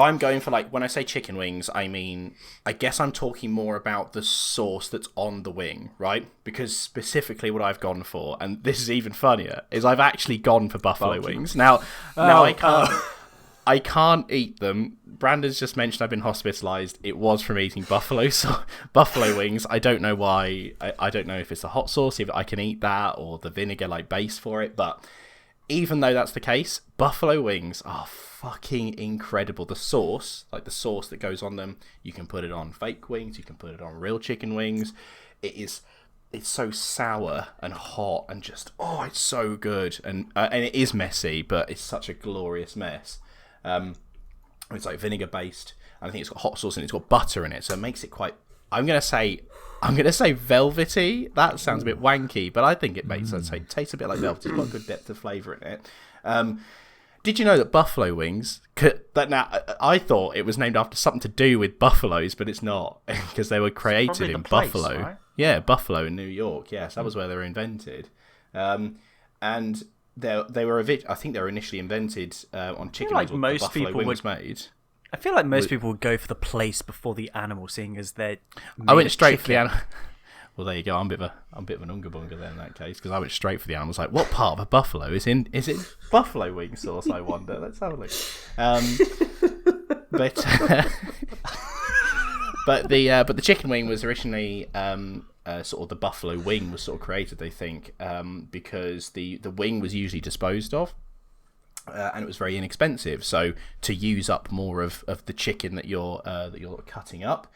I'm going for, like, when I say chicken wings, I guess I'm talking more about the sauce that's on the wing, right? Because specifically what I've gone for, and this is even funnier, is I've actually gone for buffalo wings. Now I can't eat them. Brandon's just mentioned I've been hospitalised. It was from eating buffalo wings. I don't know why. I don't know if it's the hot sauce, if I can eat that, or the vinegar like base for it. But even though that's the case, buffalo wings are fucking incredible. The sauce, like the sauce that goes on them, you can put it on fake wings. You can put it on real chicken wings. It's so sour and hot and just, it's so good. And it is messy, but it's such a glorious mess. It's like vinegar based, and I think it's got hot sauce and it's got butter in it, so it makes it quite. I'm gonna say velvety. That sounds a bit wanky, but I think it makes it taste a bit like velvet. It's got a good depth of flavour in it. Did you know that buffalo wings? Now I thought it was named after something to do with buffaloes, but it's not, because they were created in Buffalo. Right? Yeah, Buffalo in New York. Yes, that was where they were invented, and. They were I think they were initially invented on chicken wings. Like most buffalo people wings made. I feel like most people would go for the place before the animal, seeing as they're. I went straight for the animal. Well, there you go. I'm a bit of an unga bunga then in that case, because I went straight for the animals. Like, what part of a buffalo is in? Is it buffalo wing sauce? I wonder. Let's have a look. But the chicken wing was originally sort of the buffalo wing was sort of created, they think, because the wing was usually disposed of, and it was very inexpensive. So to use up more of the chicken that you're cutting up,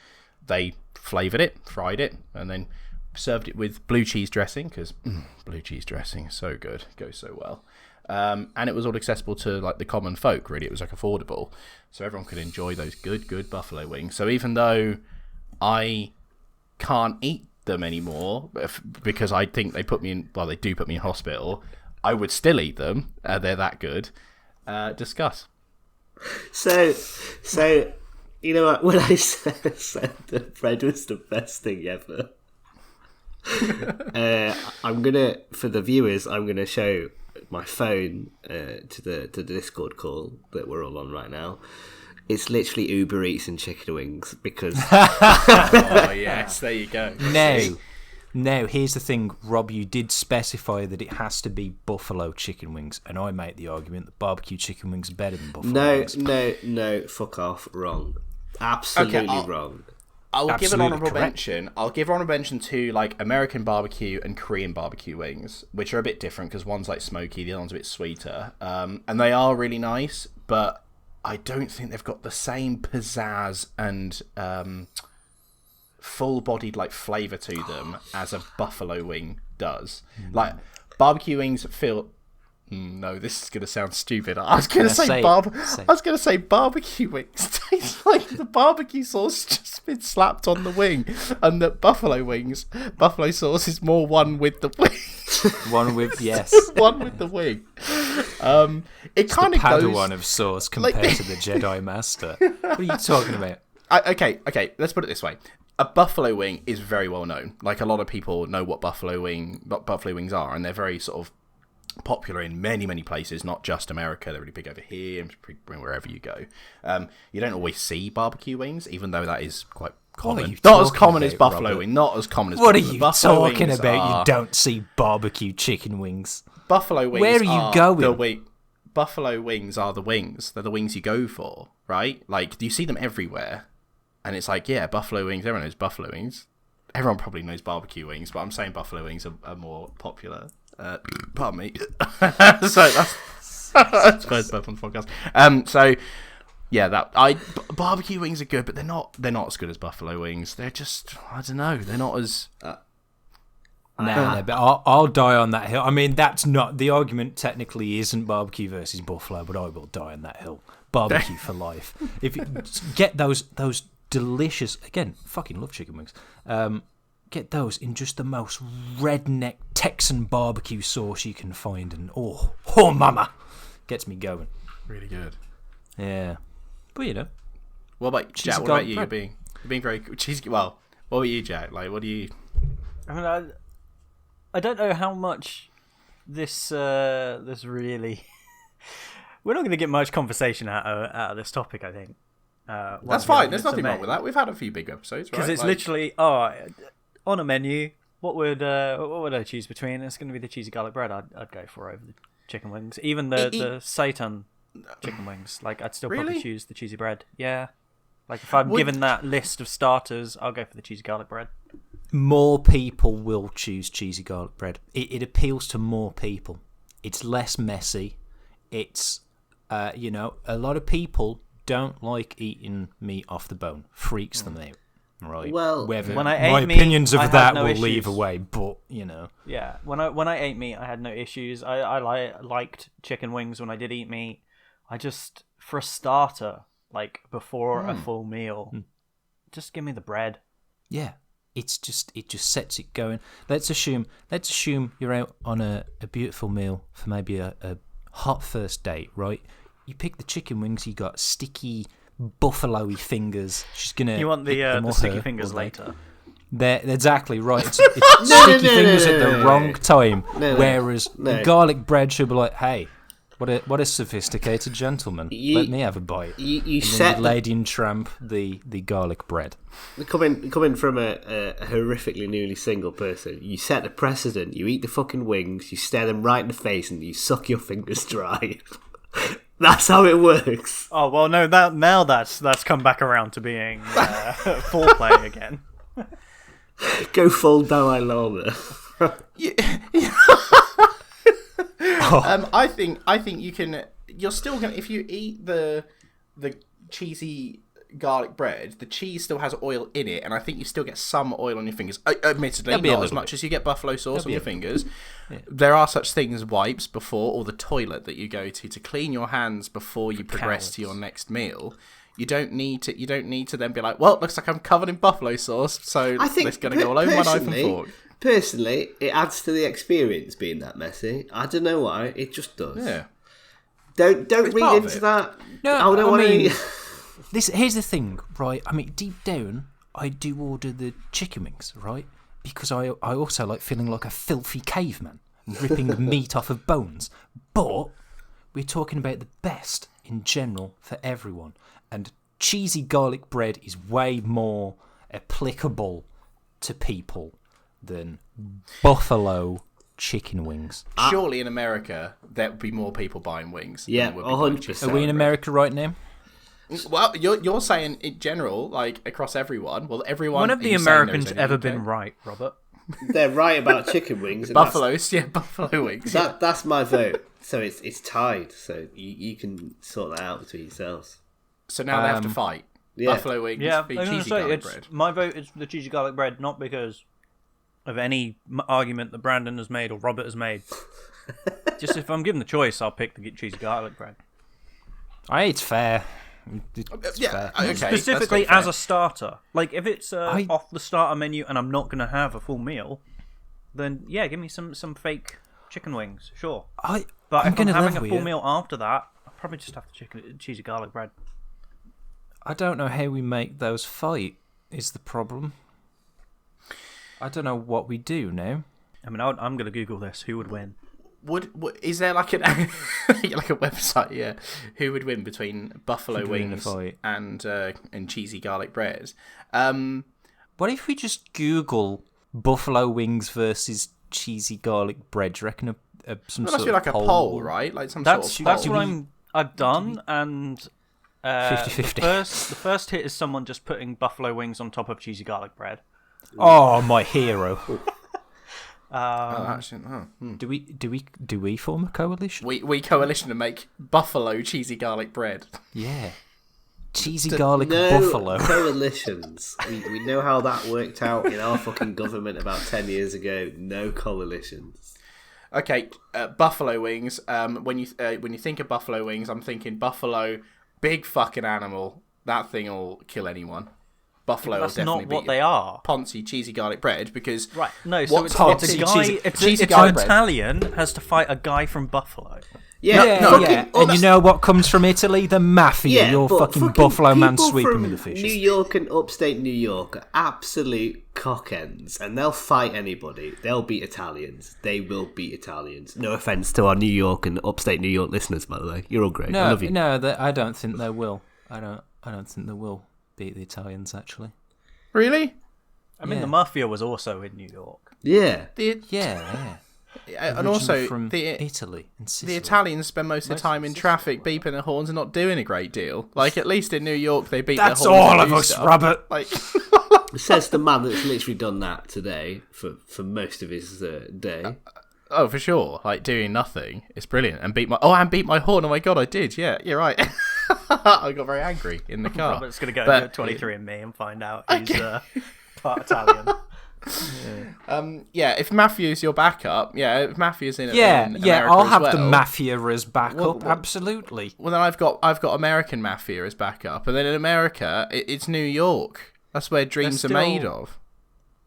they flavoured it, fried it, and then served it with blue cheese dressing, because blue cheese dressing is so good, it goes so well. And it was all accessible to like the common folk. Really, it was like affordable, so everyone could enjoy those good buffalo wings. So even though I can't eat them anymore because I think they put me in, well, they do put me in hospital, I would still eat them. They're that good. Discuss. So you know what, when I said that bread was the best thing ever, I'm gonna, for the viewers, I'm gonna show my phone to the Discord call that we're all on right now. It's literally Uber Eats and chicken wings, because Oh yes, there you go. No, here's the thing, Rob, you did specify that it has to be buffalo chicken wings, and I make the argument that barbecue chicken wings are better than buffalo wings. No, fuck off, wrong, absolutely wrong. I'll give an Absolutely honourable correct. mention. I'll give honourable mention to like American barbecue and Korean barbecue wings, which are a bit different because one's like smoky, the other one's a bit sweeter, and they are really nice. But I don't think they've got the same pizzazz and full-bodied like flavour to them as a buffalo wing does. Like barbecue wings feel. No, this is gonna sound stupid. I was gonna say barbecue wings taste like the barbecue sauce just been slapped on the wing, and that buffalo sauce is more one with the wing. One with, yes. One with the wing. It kind of goes. Padawan of sauce compared to the Jedi Master. What are you talking about? Okay. Let's put it this way: a buffalo wing is very well known. Like a lot of people know what buffalo wings are, and they're very sort of popular in many places, not just America. They're really big over here and wherever you go. You don't always see barbecue wings, even though that is quite common. Not as common as buffalo wing. Not as common as. What are buffalo. you Buffalo talking wings about? are- You don't see barbecue chicken wings. Buffalo wings. Where are you going? Buffalo wings are the wings. They're the wings you go for, right? Like you see them everywhere, and it's like, yeah, buffalo wings. Everyone knows buffalo wings. Everyone probably knows barbecue wings, but I'm saying buffalo wings are more popular. Pardon me. So that's first burp on the podcast. So yeah, barbecue wings are good, but they're not as good as buffalo wings. They're just, I don't know, they're not as. No, but I'll die on that hill. I mean, that's not the argument. Technically, isn't barbecue versus buffalo, but I will die on that hill. Barbecue for life. If you get those delicious, again, fucking love chicken wings. Get those in just the most redneck Texan barbecue sauce you can find, and oh, mama, gets me going. Really good. Yeah, but you know. What about Jack? What about you? You're being very cheesy. Well, what about you, Jack? Like, what do you? I mean, I don't know how much this really. We're not going to get much conversation out of this topic, I think. That's fine. There's nothing wrong with that. We've had a few big episodes, right? Because it's literally on a menu. What would I choose between? It's going to be the cheesy garlic bread. I'd go for over the chicken wings. Even the seitan chicken wings. Like, I'd still probably choose the cheesy bread. Yeah. Like, if I'm given that list of starters, I'll go for the cheesy garlic bread. More people will choose cheesy garlic bread. It appeals to more people. It's less messy. It's a lot of people don't like eating meat off the bone. Freaks them out. Right. Well, whether when I ate my meat, opinions of I had that no will issues. leave away, but you know. Yeah. When I ate meat, I had no issues. I liked chicken wings when I did eat meat. I just, for a starter, like before a full meal, just give me the bread. Yeah. It just sets it going. Let's assume you're out on a beautiful meal for maybe a hot first date, right? You pick the chicken wings. You got sticky buffalo-y fingers. She's gonna. You want the sticky fingers later? They're exactly right. It's sticky fingers at the wrong time. Whereas the garlic bread should be like, hey, what a sophisticated gentleman. Let me have a bite. You set lady and tramp the garlic bread. Coming from a horrifically newly single person, you set a precedent. You eat the fucking wings, you stare them right in the face, and you suck your fingers dry. That's how it works. Oh well, no. Now that's come back around to being foreplay again. Go full Dalai Lama. I think you can. You're still gonna, if you eat the cheesy garlic bread, the cheese still has oil in it, and I think you still get some oil on your fingers. Admittedly, not as much as you get buffalo sauce on your fingers. Yeah. There are such things as wipes before, or the toilet that you go to clean your hands before you progress to your next meal. You don't need to then be like, well, it looks like I'm covered in buffalo sauce, so I think it's going to go all over my knife and fork. Personally, it adds to the experience being that messy. I don't know why, it just does. Yeah. Don't read into that. No, I mean, here's the thing, right? I mean, deep down, I do order the chicken wings, right? Because I also like feeling like a filthy caveman, ripping the meat off of bones. But we're talking about the best in general for everyone. And cheesy garlic bread is way more applicable to people than buffalo chicken wings. Surely in America, there would be more people buying wings. Yeah, than would be buying 100%. Are we in America right now? Well, you're saying in general, like across everyone. Well, everyone. When have the Americans ever been right, Robert? They're right about chicken wings. And Buffaloes, buffalo wings. That's my vote. So it's tied. So you can sort that out between yourselves. So now they have to fight. Yeah. Buffalo wings v cheesy garlic bread. My vote is the cheesy garlic bread, not because of any argument that Brandon has made or Robert has made. Just if I'm given the choice, I'll pick the cheesy garlic bread. It's fair. It's fair. Okay, specifically as a starter. Like, if it's off the starter menu and I'm not going to have a full meal, then yeah, give me some fake chicken wings, sure. But if I'm having a full meal after that, I'll probably just have the cheesy garlic bread. I don't know how we make those fight, is the problem. I don't know what we do now. I mean, I'm going to Google this. Who would win? Is there like a website? Yeah, who would win between buffalo wings and cheesy garlic bread? What if we just Google buffalo wings versus cheesy garlic bread? Do you reckon some sort of like poll? A poll, right? Like some sort of poll. That's what I've done, and 50-50. The first hit is someone just putting buffalo wings on top of cheesy garlic bread. Oh, my hero! Do we form a coalition? We coalition and make buffalo cheesy garlic bread. Yeah. cheesy garlic no buffalo. coalitions. We know how that worked out in our fucking government about 10 years ago. No coalitions. Okay, buffalo wings. When you think of buffalo wings, I'm thinking buffalo, big fucking animal. That thing will kill anyone. Buffalo That's will definitely not beat what you. they are. Poncy cheesy garlic bread because Right. No. So What's it's Ponzi? a guy. Cheesy- It's cheesy an garlic bread. Italian has to fight a guy from Buffalo. Yeah, No, fucking, Yeah, and you know what comes from Italy? The mafia. yeah, Your but fucking buffalo man people sweeping from with the fishes. New York and upstate New York are absolute cockends, and they'll fight anybody. They'll beat Italians. They will beat Italians. No offense to our New York and upstate New York listeners, by the way. You're all great. I No, love you. I don't think they will. I don't think they will beat the Italians, actually. really. I mean, Yeah. the mafia was also in New York. Yeah. Yeah. And also from the Italy and Sicily. the Italians spend most of the time in traffic, beeping their horns and not doing a great deal. Like at least in New York, they beat That's their horns. all and of do us, stuff. Robert. Like Says the man that's literally done that today for most of his day. oh, for sure. Like doing nothing. It's brilliant. And beat my horn. Oh my god, I did. Yeah, you're right. I got very angry in the car. Robert's gonna go But- to 23andMe and find out he's part Italian. Yeah, if Matthew's your backup, if Matthew's in Yeah, in yeah, America I'll as have well, the mafia as backup. Well, Absolutely. Well, then I've got American mafia as backup, and then in America, it's New York. That's where dreams are made of.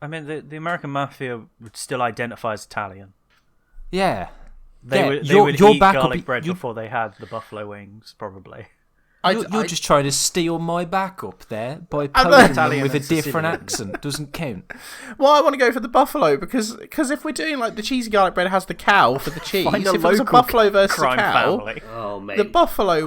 I mean, the American mafia would still identify as Italian. Yeah. They Yeah, would your eat backup- garlic bread you- before they had the buffalo wings, probably. You're just trying to steal my backup there by not posing them Italian with a and different Sicilian. accent. Doesn't count. Well, I want to go for the buffalo because if we're doing like the cheesy garlic bread has the cow for the cheese. Find a If it was a local buffalo versus a crime cow, family. Oh, mate. the buffalo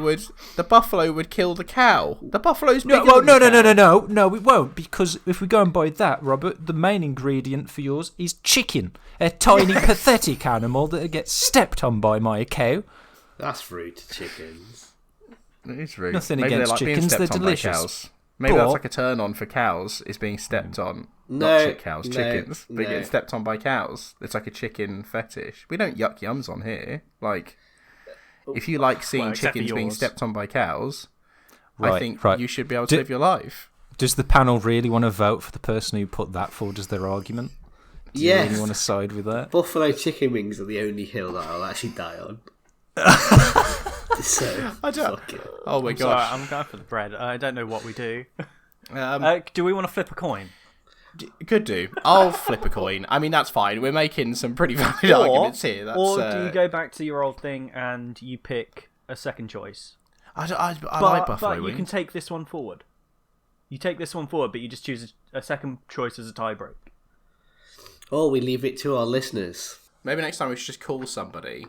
would kill the cow. The buffalo's bigger No, well, than no, the no, no, cow. no, no, no, it won't, because if we go and buy that, Robert, the main ingredient for yours is chicken, a tiny, pathetic animal that gets stepped on by my cow. That's rude to chickens. It's rude. Nothing Maybe against they like being chickens, stepped they're on by delicious. cows. Maybe But- that's like a turn on for cows is being stepped on. No, Not chick cows, no, chickens. But no. getting stepped on by cows. It's like a chicken fetish. We don't yuck yums on here. Like, if you like seeing except for chickens being yours. stepped on by cows, I Right, think right. you should be able to live your life. Does the panel really want to vote for the person who put that forward as their argument? Do you Yes. really want to side with that? Buffalo chicken wings are the only hill that I'll actually die on. So, I don't. fuck it. Oh my Sorry, gosh. I'm going for the bread. I don't know what we do. Um, Do we want to flip a coin? could do. I'll flip a coin. I mean, that's fine. We're making some pretty valid arguments here. That's, or do you go back to your old thing and you pick a second choice? I But, like buffalo but wings. you can take this one forward. You take this one forward, but you just choose a second choice as a tiebreak. Or we leave it to our listeners. Maybe next time we should just call somebody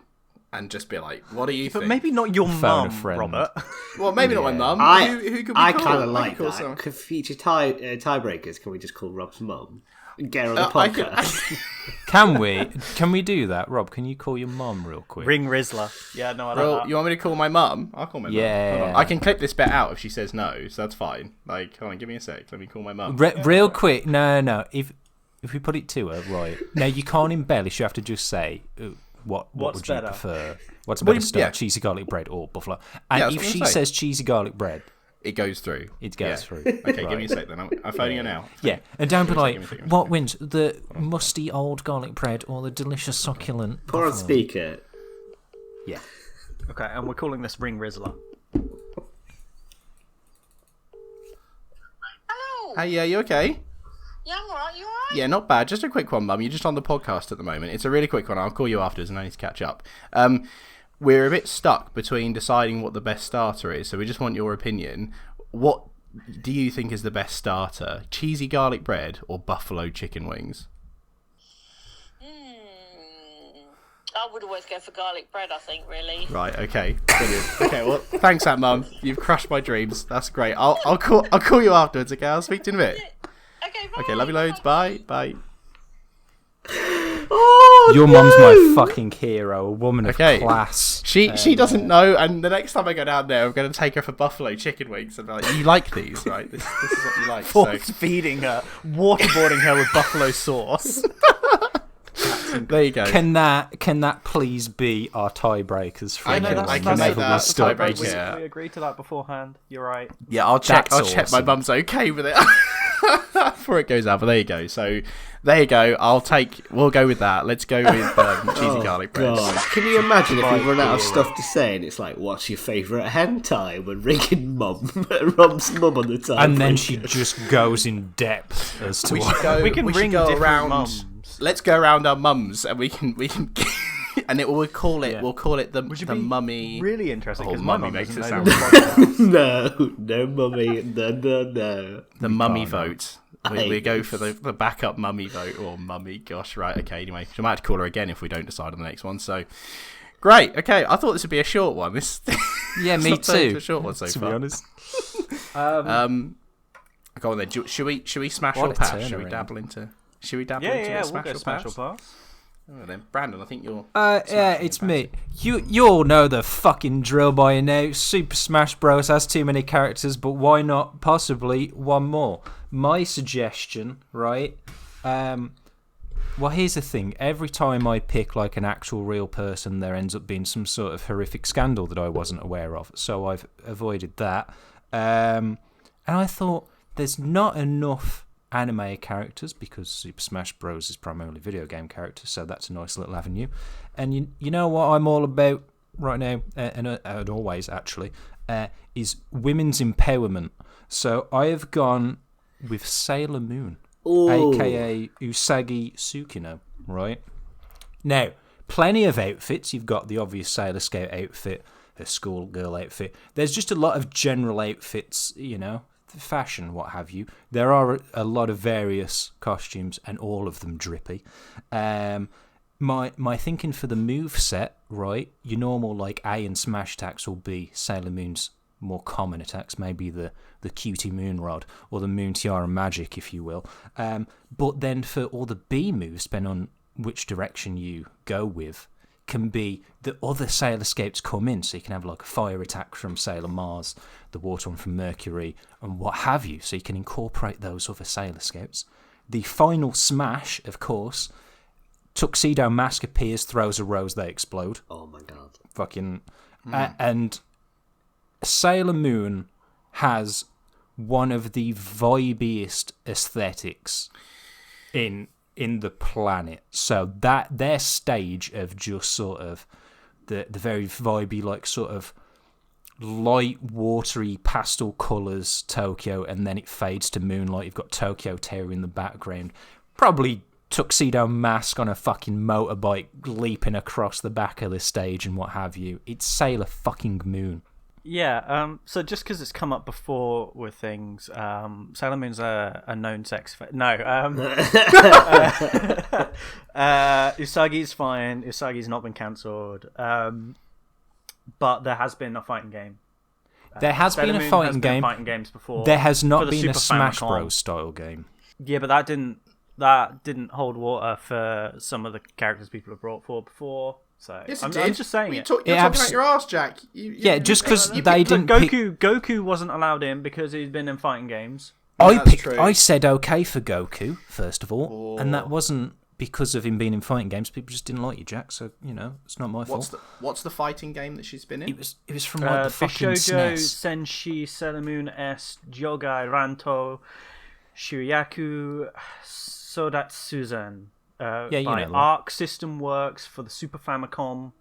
and just be like, "What do you But think?" maybe not your Phone a mum, friend. Robert. Well, maybe not my mum. I Who could we I call? kind of I like could call that. someone. Could feature tiebreakers. Can we just call Rob's mum and get her on the I could- podcast? Can we? Can we do that, Rob? Can you call your mum real quick? Ring Rizzler. Yeah, no, I like Well, that. you want me to call my mum? I'll call my mum. Yeah. Hold on. I can clip this bit out if she says no, so that's fine. Like, hold on, give me a sec. Let me call my mum. Real quick. No. If we put it to her, right? Now you can't embellish. You have to just say what What's would you better? prefer? What's Well, better stuff? yeah. Cheesy garlic bread or buffalo? And Yeah, that's if what I'm she saying. says cheesy garlic bread, It goes through. it goes Yeah. through. Okay, give me Right. a sec then. I'm phoning her now. Yeah, and don't be Give me a like, sec, give me a sec. what wins, the musty old garlic bread or the delicious succulent Put on buffalo? speaker. Yeah. Okay, and we're calling this Ring Rizzler. Hello. Hey, yeah, you okay? Yeah, I'm alright. You alright? Yeah, not bad. Just a quick one, Mum. You're just on the podcast at the moment. It's a really quick one. I'll call you afterwards and I need to catch up. We're a bit stuck between deciding what the best starter is, so we just want your opinion. What do you think is the best starter? Cheesy garlic bread or buffalo chicken wings? I would always go for garlic bread, I think, really. Right, okay. Brilliant. Okay, well, thanks, that Mum. You've crushed my dreams. That's great. I'll call you afterwards, okay? I'll speak to you in a bit. Okay, bye. Okay, love you loads. Bye. Bye. Your mum's my fucking hero, a woman of Okay. class. She doesn't know, and the next time I go down there, I'm going to take her for buffalo chicken wings and be like, you like these, right? This is what you like. So, Force feeding her, waterboarding her with buffalo sauce. Listen, There you go. Can that please be our tiebreakers for I anyone can whenever make we that start tiebreaker. this? Yeah. We agreed to that beforehand. You're right. Yeah, I'll check. That's I'll check my awesome. mum's okay with it before it goes out. But there you go. So there you go. We'll go with that. Let's go with cheesy garlic bread. God. Can you imagine if we run out of stuff to say and it's like, what's your favourite hentai? We're ringing Rob's mum on the time. And then she just goes in depth as to We what. should go. We can ring go different around. mums. Let's go around our mums, and we can. And we'll call it. Yeah. We'll call it the be mummy. Really interesting Oh, because my mummy mum makes doesn't it know sound this podcast. no, mummy, no. The mummy vote. We hate go this. for the backup mummy vote or mummy. Gosh, right. Okay. Anyway, so I might have to call her again if we don't decide on the next one. So great. Okay, I thought this would be a short one. This. Yeah, me it's not turned into too. A short one so To far. be honest. Go on then. Should we smash What or a pass? Should we turnaround. dabble into? Should we dabble Yeah, into yeah, a we'll smash go or smash or pass? pass. Oh, then Brandon, I think you're. Yeah, it's me. You all know the fucking drill by now. Super Smash Bros. Has too many characters, but why not possibly one more? My suggestion, right? Well, here's the thing. Every time I pick like an actual real person, there ends up being some sort of horrific scandal that I wasn't aware of. So I've avoided that. And I thought there's not enough anime characters because Super Smash Bros. Is primarily video game characters, so that's a nice little avenue. And you know what I'm all about right now, and always actually, is women's empowerment. So I have gone with Sailor Moon, Ooh. aka Usagi Tsukino, right? Now, plenty of outfits. You've got the obvious Sailor Scout outfit, her schoolgirl outfit. There's just a lot of general outfits, you know, fashion, what have you. There are a lot of various costumes, and all of them drippy. My thinking for the move set, right? Your normal like A and smash attacks will be Sailor Moon's more common attacks, maybe the cutie moon rod or the moon tiara magic, if you will. But then for all the B moves, depending on which direction you go with, can be the other Sailor Scouts come in, so you can have like a fire attack from Sailor Mars, the water one from Mercury, and what have you, so you can incorporate those other Sailor Scouts. The final smash, of course, Tuxedo Mask appears, throws a rose, they explode. Oh my god. Fucking... and Sailor Moon has one of the vibiest aesthetics in the planet. So that their stage of just sort of the very vibey, like sort of light, watery pastel colours Tokyo, and then it fades to moonlight. You've got Tokyo Tower in the background. Probably Tuxedo Mask on a fucking motorbike leaping across the back of the stage and what have you. It's Sailor fucking Moon. Yeah, so just because it's come up before with things, Sailor Moon's a known sex... Usagi's fine. Usagi's not been cancelled. But there has been a fighting game. There has Sailor been a Moon fighting has been game. fighting games before. There has for not the been a Super Smash Famicom. Bros. Style game. Yeah, but that didn't hold water for some of the characters people have brought forward before. So Yes, I'm it did. just saying You're it. talking about your ass, Jack. Yeah, just 'cause you they picked- didn't Look, pick- Goku wasn't allowed in because he's been in fighting games. that's true. I said okay for Goku, first of all, and that wasn't because of him being in fighting games. People just didn't like you, Jack, so, you know, it's not my fault. What's the fighting game that she's been in? It was from like the fucking Bishojo, SNES. Senshi, Sailor Moon S, Jogai, Ranto, Shiryaku, Sodatsuzan. Yeah, you by know them. Arc System Works for the Super Famicom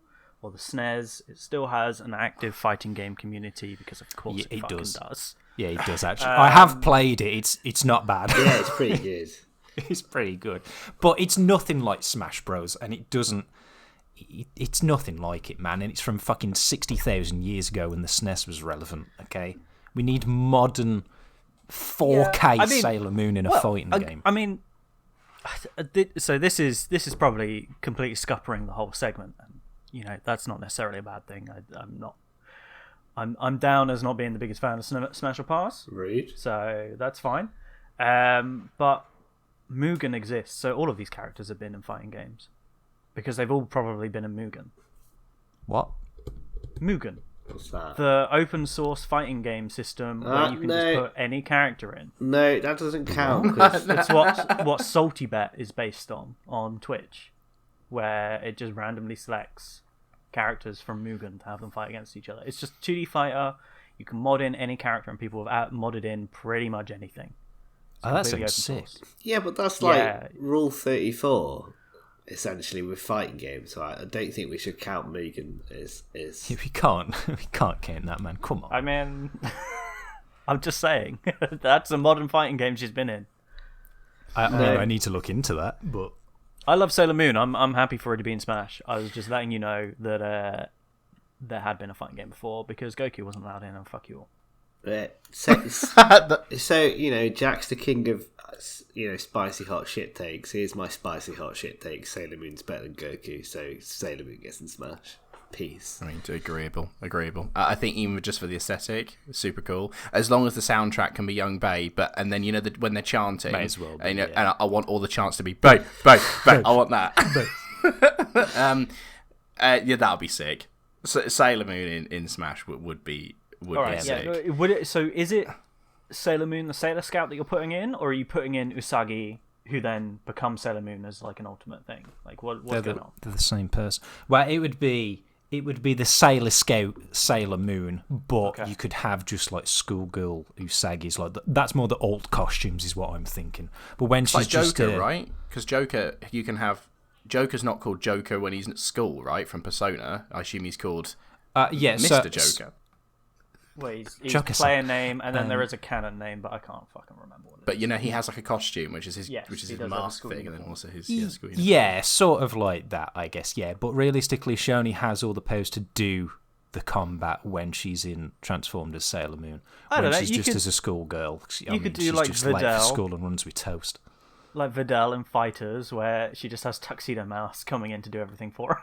or the SNES. It still has an active fighting game community because, of course, Yeah, it it fucking does. does. Yeah, it does actually. I have played it. It's not bad. Yeah, it's pretty good. It's pretty good, but it's nothing like Smash Bros. And it doesn't. It's nothing like it, man. And it's from fucking 60,000 years ago when the SNES was relevant. Okay, we need modern 4K Yeah, I mean, Sailor Moon in a fighting game. I mean, so this is probably completely scuppering the whole segment, and you know that's not necessarily a bad thing. I'm not. I'm down as not being the biggest fan of Smash or Pass, Rude. so that's fine. But Mugen exists, so all of these characters have been in fighting games because they've all probably been in Mugen. What? Mugen, What's that? the open source fighting game system where you can no. just put any character in. No, that doesn't count. 'cause It's what Salty Bet is based on Twitch. where it just randomly selects characters from Mugen to have them fight against each other. It's just 2D fighter. You can mod in any character, and people have modded in pretty much anything. Oh, that completely sounds open sick. source. Yeah, but that's like Yeah. Rule 34, essentially, with fighting games. So I don't think we should count Mugen as... We can't count that, man. Come on. I mean, I'm just saying that's a modern fighting game she's been in. I need to look into that, but I love Sailor Moon. I'm happy for her to be in Smash. I was just letting you know that there had been a fighting game before because Goku wasn't allowed in, and fuck you all. So you know, Jack's the king of spicy hot shit takes. Here's my spicy hot shit take. Sailor Moon's better than Goku, so Sailor Moon gets in Smash. Peace. I mean, agreeable. I think even just for the aesthetic, it's super cool. As long as the soundtrack can be Young Bae, and then when they're chanting, May as well be, and, yeah. and I want all the chants to be Bae, Bae, Bae. I want that. Yeah, that'll be sick. So, Sailor Moon in Smash would be sick. Yeah. Would it? So is it Sailor Moon, the Sailor Scout that you're putting in, or are you putting in Usagi, who then becomes Sailor Moon as like an ultimate thing? Like what's going on? They're the same person. Well, it would be the Sailor Scout, Sailor Moon, but you could have just like schoolgirl Usagi's like that's more the alt costumes is what I'm thinking. But when she's Like just Joker, right? Because Joker, you can have Joker's not called Joker when he's at school, right? From Persona, I assume he's called Mr. Joker. Well, he's Joker player name, and then there is a canon name, but I can't fucking remember what it is. But he has like a costume, which is his Yes, which is he his does have a mask school thing, and then uniform. also his school uniform. Yeah, sort of like that, I guess. Yeah, but realistically, she only has all the pose to do the combat when she's in transformed as Sailor Moon. I don't when know, she's you just could- as a schoolgirl. you could do she's like just late for Videl. school and runs with toast. Like Videl in Fighters, where she just has Tuxedo Mouse coming in to do everything for her.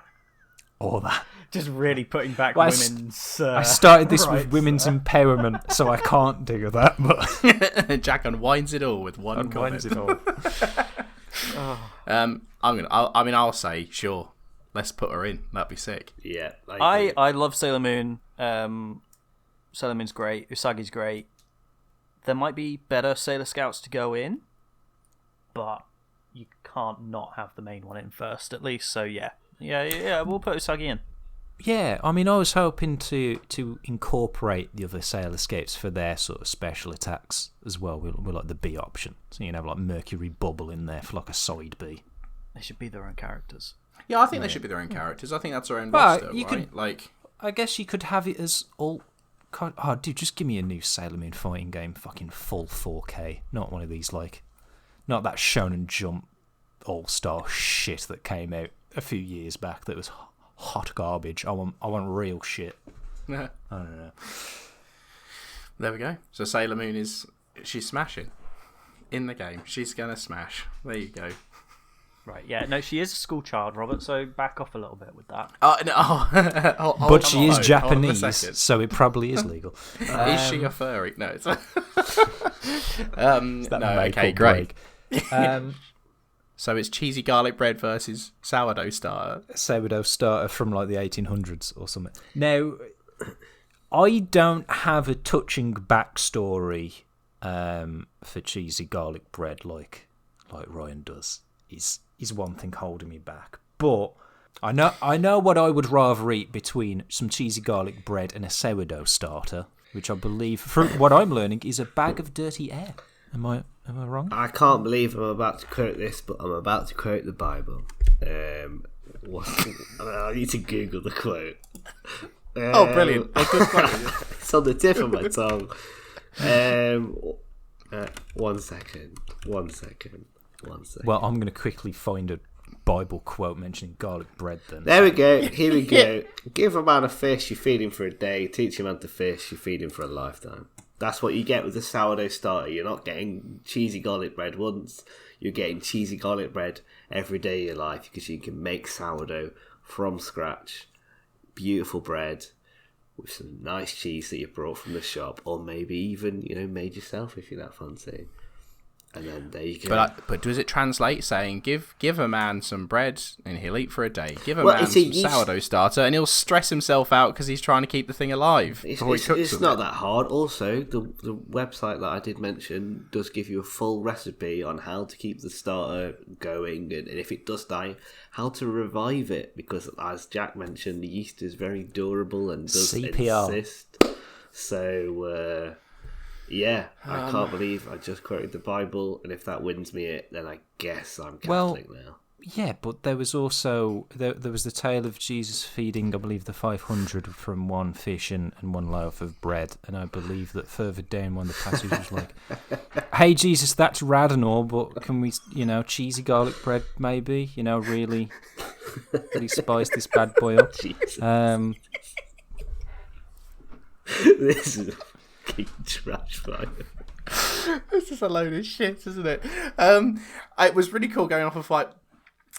All that. Just really putting back Well, women's. I started this rights. with women's empowerment, so I can't do that. But Jack unwinds it all with one comment. unwinds it all. I'll say sure. Let's put her in. That'd be sick. Yeah, I love Sailor Moon. Sailor Moon's great. Usagi's great. There might be better Sailor Scouts to go in, but you can't not have the main one in first, at least. So yeah. We'll put Usagi in. Yeah, I mean, I was hoping to incorporate the other Sailor Scouts for their sort of special attacks as well. We're like the B option, so you can have like Mercury Bubble in there for like a side B. They should be their own characters. Yeah, I think they should be their own characters. I think that's their own But roster, you right? could- Like, I guess you could have it as all. Oh, dude, just give me a new Sailor Moon fighting game, fucking full 4K, not one of these not that Shonen Jump all-star shit that came out a few years back that was hot garbage. I want real shit. yeah. I don't know. There we go. So Sailor Moon she's smashing in the game. She's gonna smash. There you go. Right, yeah. No, she is a school child, Robert, so back off a little bit with that. But she is Hold on a Japanese, second. so it probably is legal. Is she a furry? No. It's That no. make Okay, or great. break. So it's cheesy garlic bread versus sourdough starter. Sourdough starter from like the 1800s or something. Now, I don't have a touching backstory for cheesy garlic bread like Ryan does. Is one thing holding me back. But I know what I would rather eat between some cheesy garlic bread and a sourdough starter, which I believe, from what I'm learning, is a bag of dirty air. Am I wrong? I can't believe I'm about to quote this, but I'm about to quote the Bible. I need to Google the quote. Oh, brilliant. A good quote. It's on the tip of my tongue. One second. Well, I'm going to quickly find a Bible quote mentioning garlic bread then. There we go. Here we go. Give a man a fish, you feed him for a day. Teach a man to fish, you feed him for a lifetime. That's what you get with the sourdough starter. You're not getting cheesy garlic bread once. You're getting cheesy garlic bread every day of your life because you can make sourdough from scratch. Beautiful bread with some nice cheese that you brought from the shop, or maybe even made yourself if you're that fancy. And then there you go. But does it translate saying give a man some bread and he'll eat for a day? Give a Well, man it's a some yeast- sourdough starter and he'll stress himself out because he's trying to keep the thing alive before he cooks It's with not it. that hard. Also, the website that I did mention does give you a full recipe on how to keep the starter going, and if it does die, how to revive it. Because as Jack mentioned, the yeast is very durable and does CPR. insist. So. Yeah, I can't believe I just quoted the Bible, and if that wins me it, then I guess I'm Catholic now. Yeah, but there was also there was the tale of Jesus feeding, I believe, the 500 from one fish and one loaf of bread, and I believe that further down one of the passages was like, "Hey Jesus, that's rad and all, but can we, cheesy garlic bread maybe, really spice this bad boy up." Jesus. This is fucking trash fire. This is a load of shit, isn't it? It was really cool going off of like.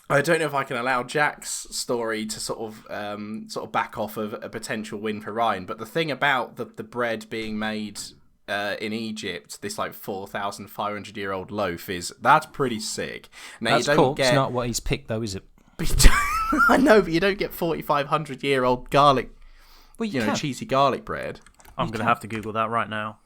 I don't know if I can allow Jack's story to sort of back off of a potential win for Ryan, but the thing about the bread being made in Egypt, this like 4,500-year-old loaf, that's pretty sick. Now That's you don't cool. get. It's not what he's picked though, is it? I know, but you don't get 4,500-year-old garlic. Well, you can. Cheesy garlic bread. I'm going to have to Google that right now.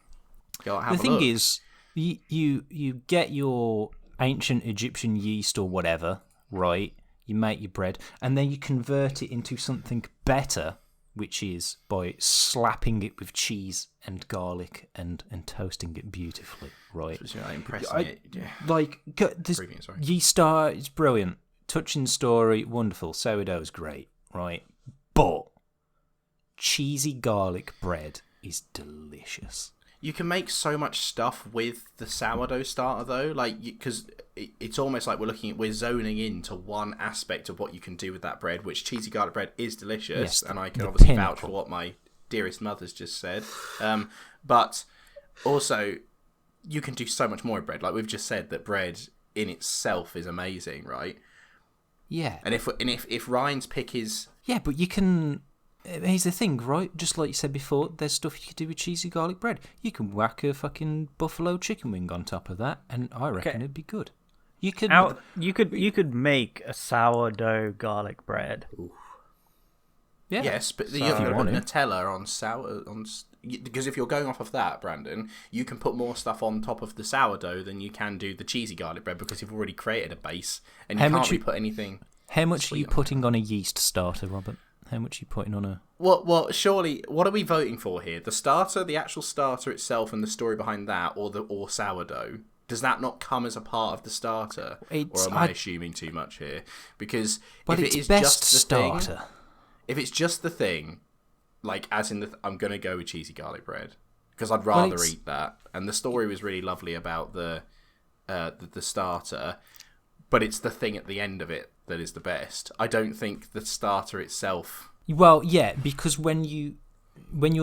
Go have The a thing look. is, you get your ancient Egyptian yeast or whatever, right? You make your bread, and then you convert it into something better, which is by slapping it with cheese and garlic and toasting it beautifully, right? Just, impressing it. Yeah. Like, this Brilliant, sorry. yeast star is brilliant, touching story, wonderful. Sourdough's great, right? But cheesy garlic bread is delicious. You can make so much stuff with the sourdough starter though, like because it's almost like we're zoning into one aspect of what you can do with that bread, which cheesy garlic bread is delicious, Yes, and I can the obviously vouch pinnacle. for what my dearest mother's just said. But also, you can do so much more with bread. Like we've just said, that bread in itself is amazing, right? Yeah. And if Ryan's pick is Yeah, but you can. Here's the thing, right? Just like you said before, there's stuff you could do with cheesy garlic bread. You can whack a fucking buffalo chicken wing on top of that, and I reckon it'd be good. You could. You could make a sourdough garlic bread. Yeah. yes, but So- you're If you going to want put it. Nutella because if you're going off of that, Brandon, you can put more stuff on top of the sourdough than you can do the cheesy garlic bread because you've already created a base and you How can't much really you- put anything. How much are you Sweet on putting on a yeast starter, Robert? How much are you putting on a? Well, surely, what are we voting for here? The starter, the actual starter itself, and the story behind that, or sourdough? Does that not come as a part of the starter, It's- or am I I- assuming too much here? Because But if it's it is best just the starter. thing, if it's just the thing, like as in I'm gonna go with cheesy garlic bread because I'd rather it's- eat that. And the story was really lovely about the starter, but it's the thing at the end of it that is the best. I don't think the starter itself. Well, yeah, because when you're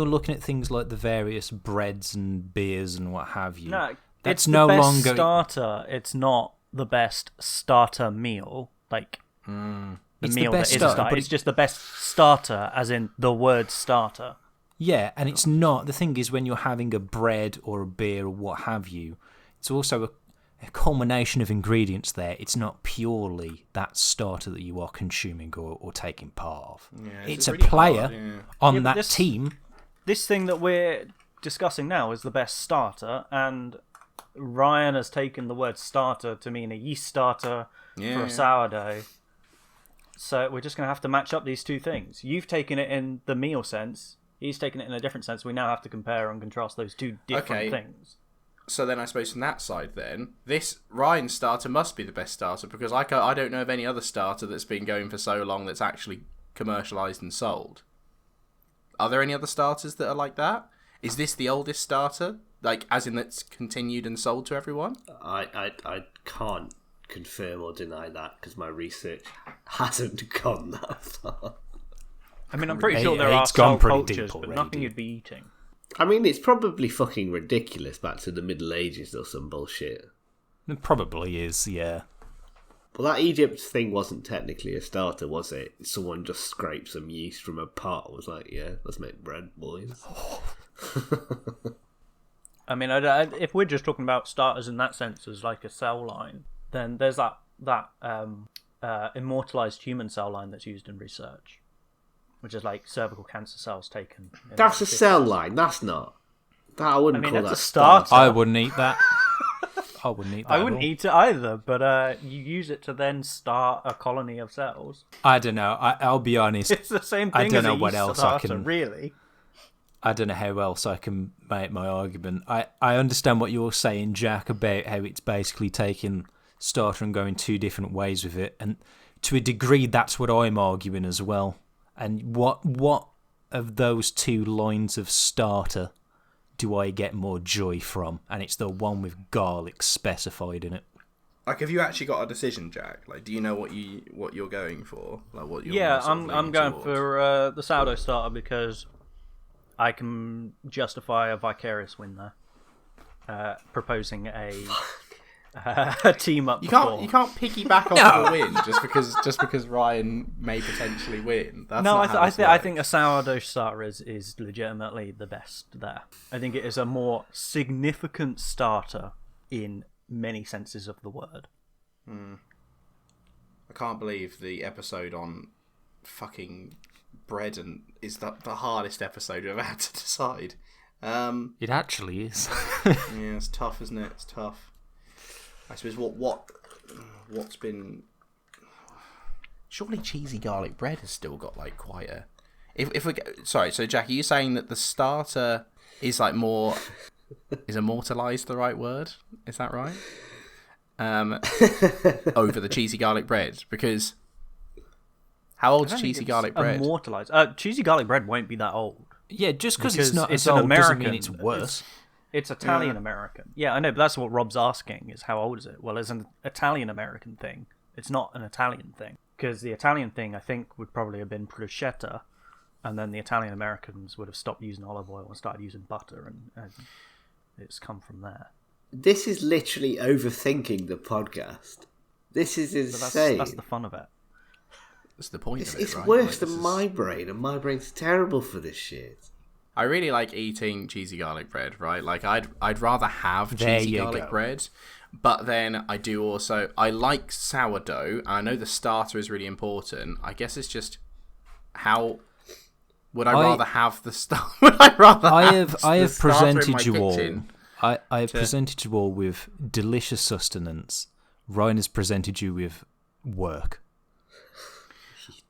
looking at things like the various breads and beers and what have you, No, that's it's no the best longer starter. It's not the best starter meal. Like the It's the meal best that is starter, a starter. but It's just the best starter, as in the word starter. Yeah, and it's not. The thing is, when you're having a bread or a beer or what have you, it's also a culmination of ingredients there. It's not purely that starter that you are consuming or taking part of. Yeah, it's a really player hard, yeah. on Yeah, but that this- team. This thing that we're discussing now is the best starter, and Ryan has taken the word starter to mean a yeast starter for Yeah. a sourdough. So we're just going to have to match up these two things. You've taken it in the meal sense. He's taken it in a different sense. We now have to compare and contrast those two different Okay. things. So then I suppose from that side then, this Ryan starter must be the best starter because I don't know of any other starter that's been going for so long that's actually commercialised and sold. Are there any other starters that are like that? Is this the oldest starter? Like, as in that's continued and sold to everyone? I can't confirm or deny that because my research hasn't gone that far. I mean, I'm pretty sure there Hey, are it's gone pretty subcultures, deep but already, nothing dude. you'd be eating. I mean, it's probably fucking ridiculous back to the Middle Ages or some bullshit. It probably is, yeah. Well, that Egypt thing wasn't technically a starter, was it? Someone just scraped some yeast from a pot. Was like, yeah, let's make bread, boys. I mean, if we're just talking about starters in that sense as like a cell line, then there's that immortalized human cell line that's used in research, which is like cervical cancer cells taken. That's a cell line. That's not. That I wouldn't call that's that a starter. I wouldn't eat that. I wouldn't eat that. I wouldn't eat it either, but you use it to then start a colony of cells. I don't know. I'll be honest. It's the same thing. I don't as know a what yeast else starter, I can. really. I don't know how else I can make my argument. I understand what you're saying, Jack, about how it's basically taking starter and going two different ways with it, and to a degree, that's what I'm arguing as well. And what of those two lines of starter do I get more joy from? And it's the one with garlic specified in it. Like, have you actually got a decision, Jack? Like, do you know what you're going for? Like, what you're Yeah, sort of I'm leaning going towards? for the sourdough starter because I can justify a vicarious win there. Proposing a team up. You can't piggyback off the win just because Ryan may potentially win. That's No, not how this I works. think a sourdough starter is legitimately the best there. I think it is a more significant starter in many senses of the word. I can't believe the episode on fucking bread and is the hardest episode we've ever had to decide. It actually is. Yeah, it's tough, isn't it? It's tough. I suppose what's been. Surely cheesy garlic bread has still got like quite a. If we sorry, so Jack, are you saying that the starter is like more? Is immortalized the right word? Is that right? Over the cheesy garlic bread, because how old's cheesy garlic bread? Immortalized. Cheesy garlic bread won't be that old. Yeah, just because it's Because not it's as an old doesn't mean American- it's worse. It's Italian American. Yeah, I know, but that's what Rob's asking: is how old is it? Well, it's an Italian American thing. It's not an Italian thing, because the Italian thing I think would probably have been prosciutto, and then the Italian Americans would have stopped using olive oil and started using butter, and it's come from there. This is literally overthinking the podcast. This is But insane. that's the fun of it. That's the point of it, It's right? worse Like, than this is- my brain, and my brain's terrible for this shit. I really like eating cheesy garlic bread, right? Like I'd rather have There cheesy you garlic go. bread, but then I do also I like sourdough. I know the starter is really important. I guess it's just how would I rather have the start? Would I rather? I have have I the have starter in my presented you all. kitchen? I have presented you all with delicious sustenance. Ryan has presented you with work.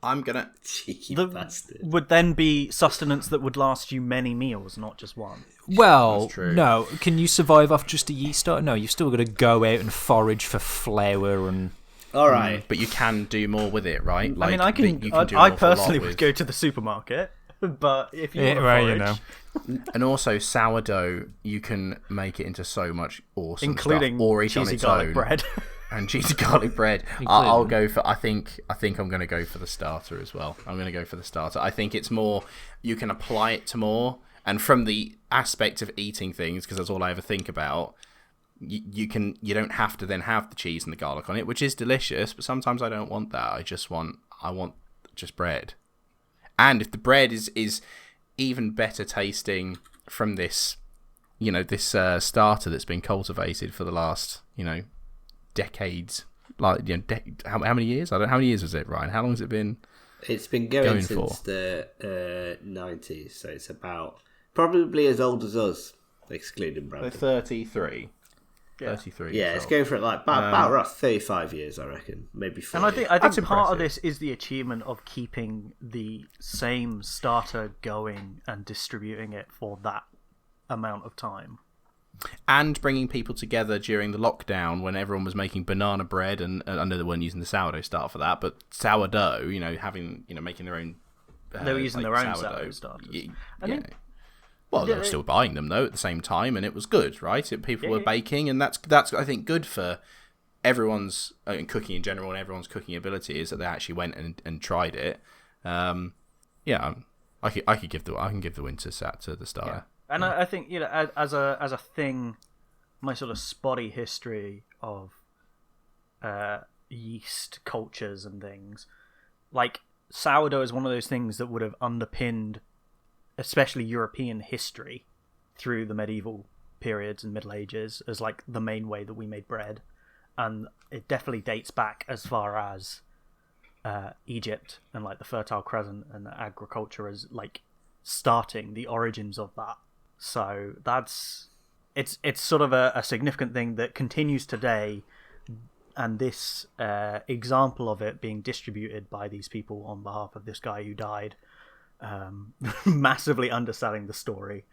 I'm gonna. Cheeky The, bastard. would then be sustenance that would last you many meals, not just one. Well, That's true. no. Can you survive off just a yeast starter? No, you've still got to go out and forage for flour and. All right. But you can do more with it, right? I mean, I you can. do an I awful lot personally with- would go to the supermarket, but if you Yeah, want well, to you forage, And also sourdough, you can make it into so much awesome including stuff, or eat on cheesy its garlic own. bread. And cheesy garlic bread. I'll go for. I think I'm going to go for the starter as well. I'm going to go for the starter. I think it's more. You can apply it to more, and from the aspect of eating things, because that's all I ever think about. You don't have to then have the cheese and the garlic on it, which is delicious. But sometimes I don't want that. I want just bread. And if the bread is even better tasting from this, this starter that's been cultivated for the last, decades, like how many years? I don't. How many years was it, Ryan? How long has it been? It's been going Going since for? the 90s, so it's about probably as old as us, excluding Brandon. 33. 33. Yeah, it's going for like about rough 35 years, I reckon, maybe 40. And I That's think part of impressive. this is the achievement of keeping the same starter going and distributing it for that amount of time. And bringing people together during the lockdown when everyone was making banana bread, and I know they weren't using the sourdough starter for that, but sourdough, making their own. They were using their own sourdough starters. I think- Well, they were still buying them though at the same time, and it was good, right? People were baking, and that's I think good for everyone's cooking in general and everyone's cooking ability is that they actually went and tried it. I can give the win to the starter. And I think as a thing, my sort of spotty history of yeast cultures and things, like sourdough is one of those things that would have underpinned, especially European history, through the medieval periods and Middle Ages as like the main way that we made bread, and it definitely dates back as far as Egypt and like the Fertile Crescent and agriculture as like starting the origins of that. So it's sort of a significant thing that continues today, and this example of it being distributed by these people on behalf of this guy who died, massively underselling the story,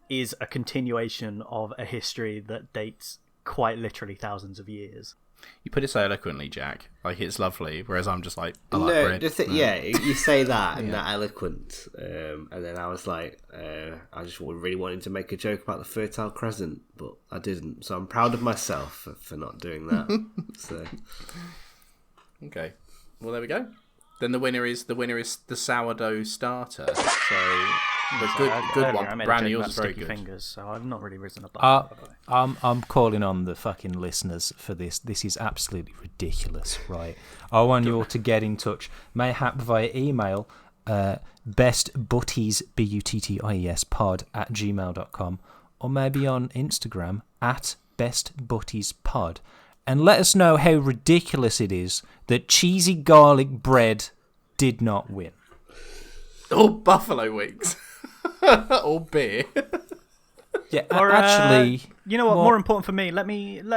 is a continuation of a history that dates quite literally thousands of years. You put it so eloquently, Jack. Like, it's lovely, whereas I'm just like, I like bread. Yeah, you say that and that eloquent, and then I was like, I just really wanted to make a joke about the Fertile Crescent, but I didn't. So I'm proud of myself for not doing that. So Okay, well there we go. Then the winner is the sourdough starter. So good one. Brandy, yours is very good. Fingers, so I've not really risen above. I'm calling on the fucking listeners for this. This is absolutely ridiculous, right? I want you all to get in touch, mayhap via email, bestbutties, BUTTIES pod @gmail.com, or maybe on Instagram @bestbuttiespod, and let us know how ridiculous it is that cheesy garlic bread did not win. Or buffalo wings. Or beer. Yeah, Or, actually, you know what? More important for me, let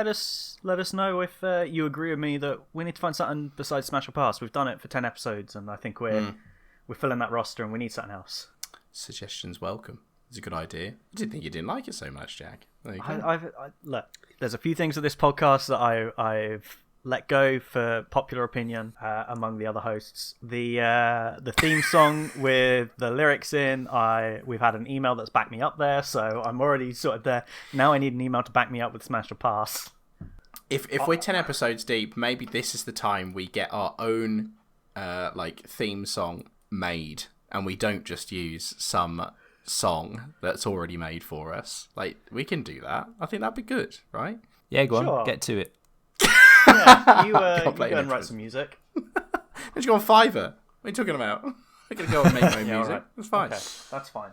us know if you agree with me that we need to find something besides Smash or Pass. We've done it for 10 episodes, and I think we're filling that roster, and we need something else. Suggestions welcome. It's a good idea. I didn't think you didn't like it so much, Jack. There you go. I look, there's a few things of this podcast that I've let go for popular opinion among the other hosts. The theme song with the lyrics in, we've had an email that's backed me up there, so I'm already sort of there. Now I need an email to back me up with Smash or Pass. If we're 10 episodes deep, maybe this is the time we get our own theme song made, and we don't just use some song that's already made for us. Like, we can do that. I think that'd be good, right? Yeah, go on, Sure. get to it. Yeah, you go play and an write some music. Let's go on Fiverr. What are you talking about? We're going to go and make my music. all right. That's fine. Okay, that's fine.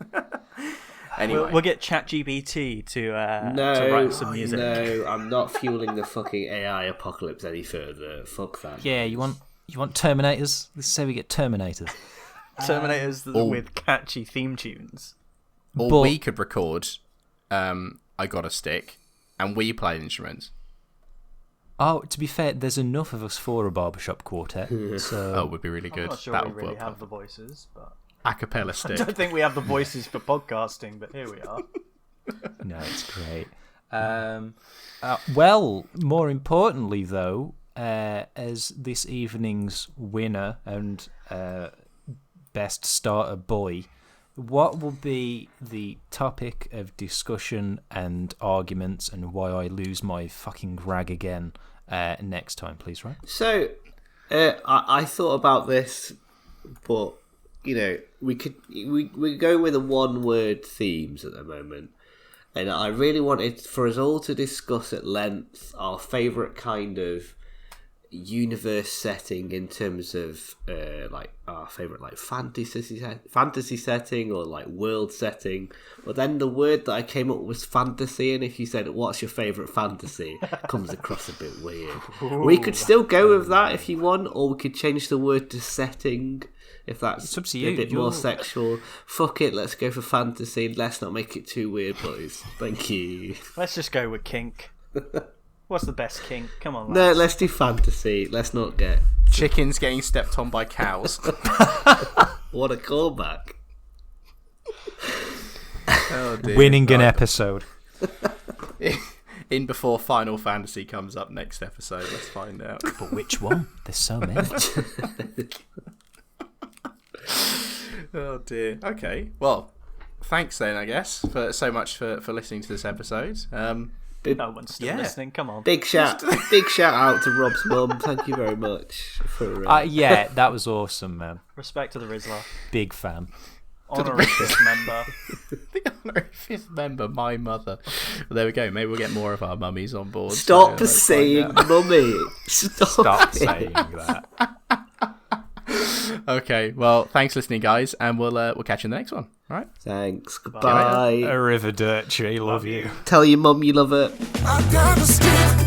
Anyway. We'll get ChatGPT to no, write some music. no, I'm not fueling the fucking AI apocalypse any further. Fuck that. Yeah, you want Terminators? Let's say we get Terminators. Terminators with catchy theme tunes. Or we could record I Got a Stick, and we play instruments. Oh, to be fair, there's enough of us for a barbershop quartet. So It would be really good. I'm not sure That we would really work have the voices, but a cappella I stick. don't think we have the voices for podcasting, but here we are. no, it's great. Well, more importantly, though, as this evening's winner and best starter boy, what will be the topic of discussion and arguments, and why I lose my fucking rag again next time, please, right? So, I thought about this, but we go with the one-word themes at the moment, and I really wanted for us all to discuss at length our favourite kind of universe setting in terms of our favourite fantasy setting or like world setting. But then the word that I came up with was fantasy, and if you said what's your favourite fantasy, it comes across a bit weird. We could still go with that if you want, or we could change the word to setting if that's It's up to a you. bit more sexual. Fuck it, let's go for fantasy. Let's not make it too weird, boys. Thank you. Let's just go with kink. What's the best kink? Come on, No, lads. let's do fantasy. Let's not get... Chickens getting stepped on by cows. What a callback. Oh, dear. Winning an episode. In before Final Fantasy comes up next episode. Let's find out. But which one? There's so many. Oh dear. Okay. Well, thanks then, I guess, for so much for listening to this episode. No one's still listening. Come on. Big shout out to Rob's mum. Thank you very much for... Yeah, that was awesome, man. Respect to the Rizzler. Big fan. Honorary fifth member. The honorary fifth member, my mother. Well, there we go. Maybe we'll get more of our mummies on board. Stop let's saying find out. mummy. Stop saying that. Okay. Well, thanks for listening, guys, and we'll catch you in the next one. Right. Thanks. Goodbye. Arrivederci. Love you. Tell your mum you love her. I got a stick.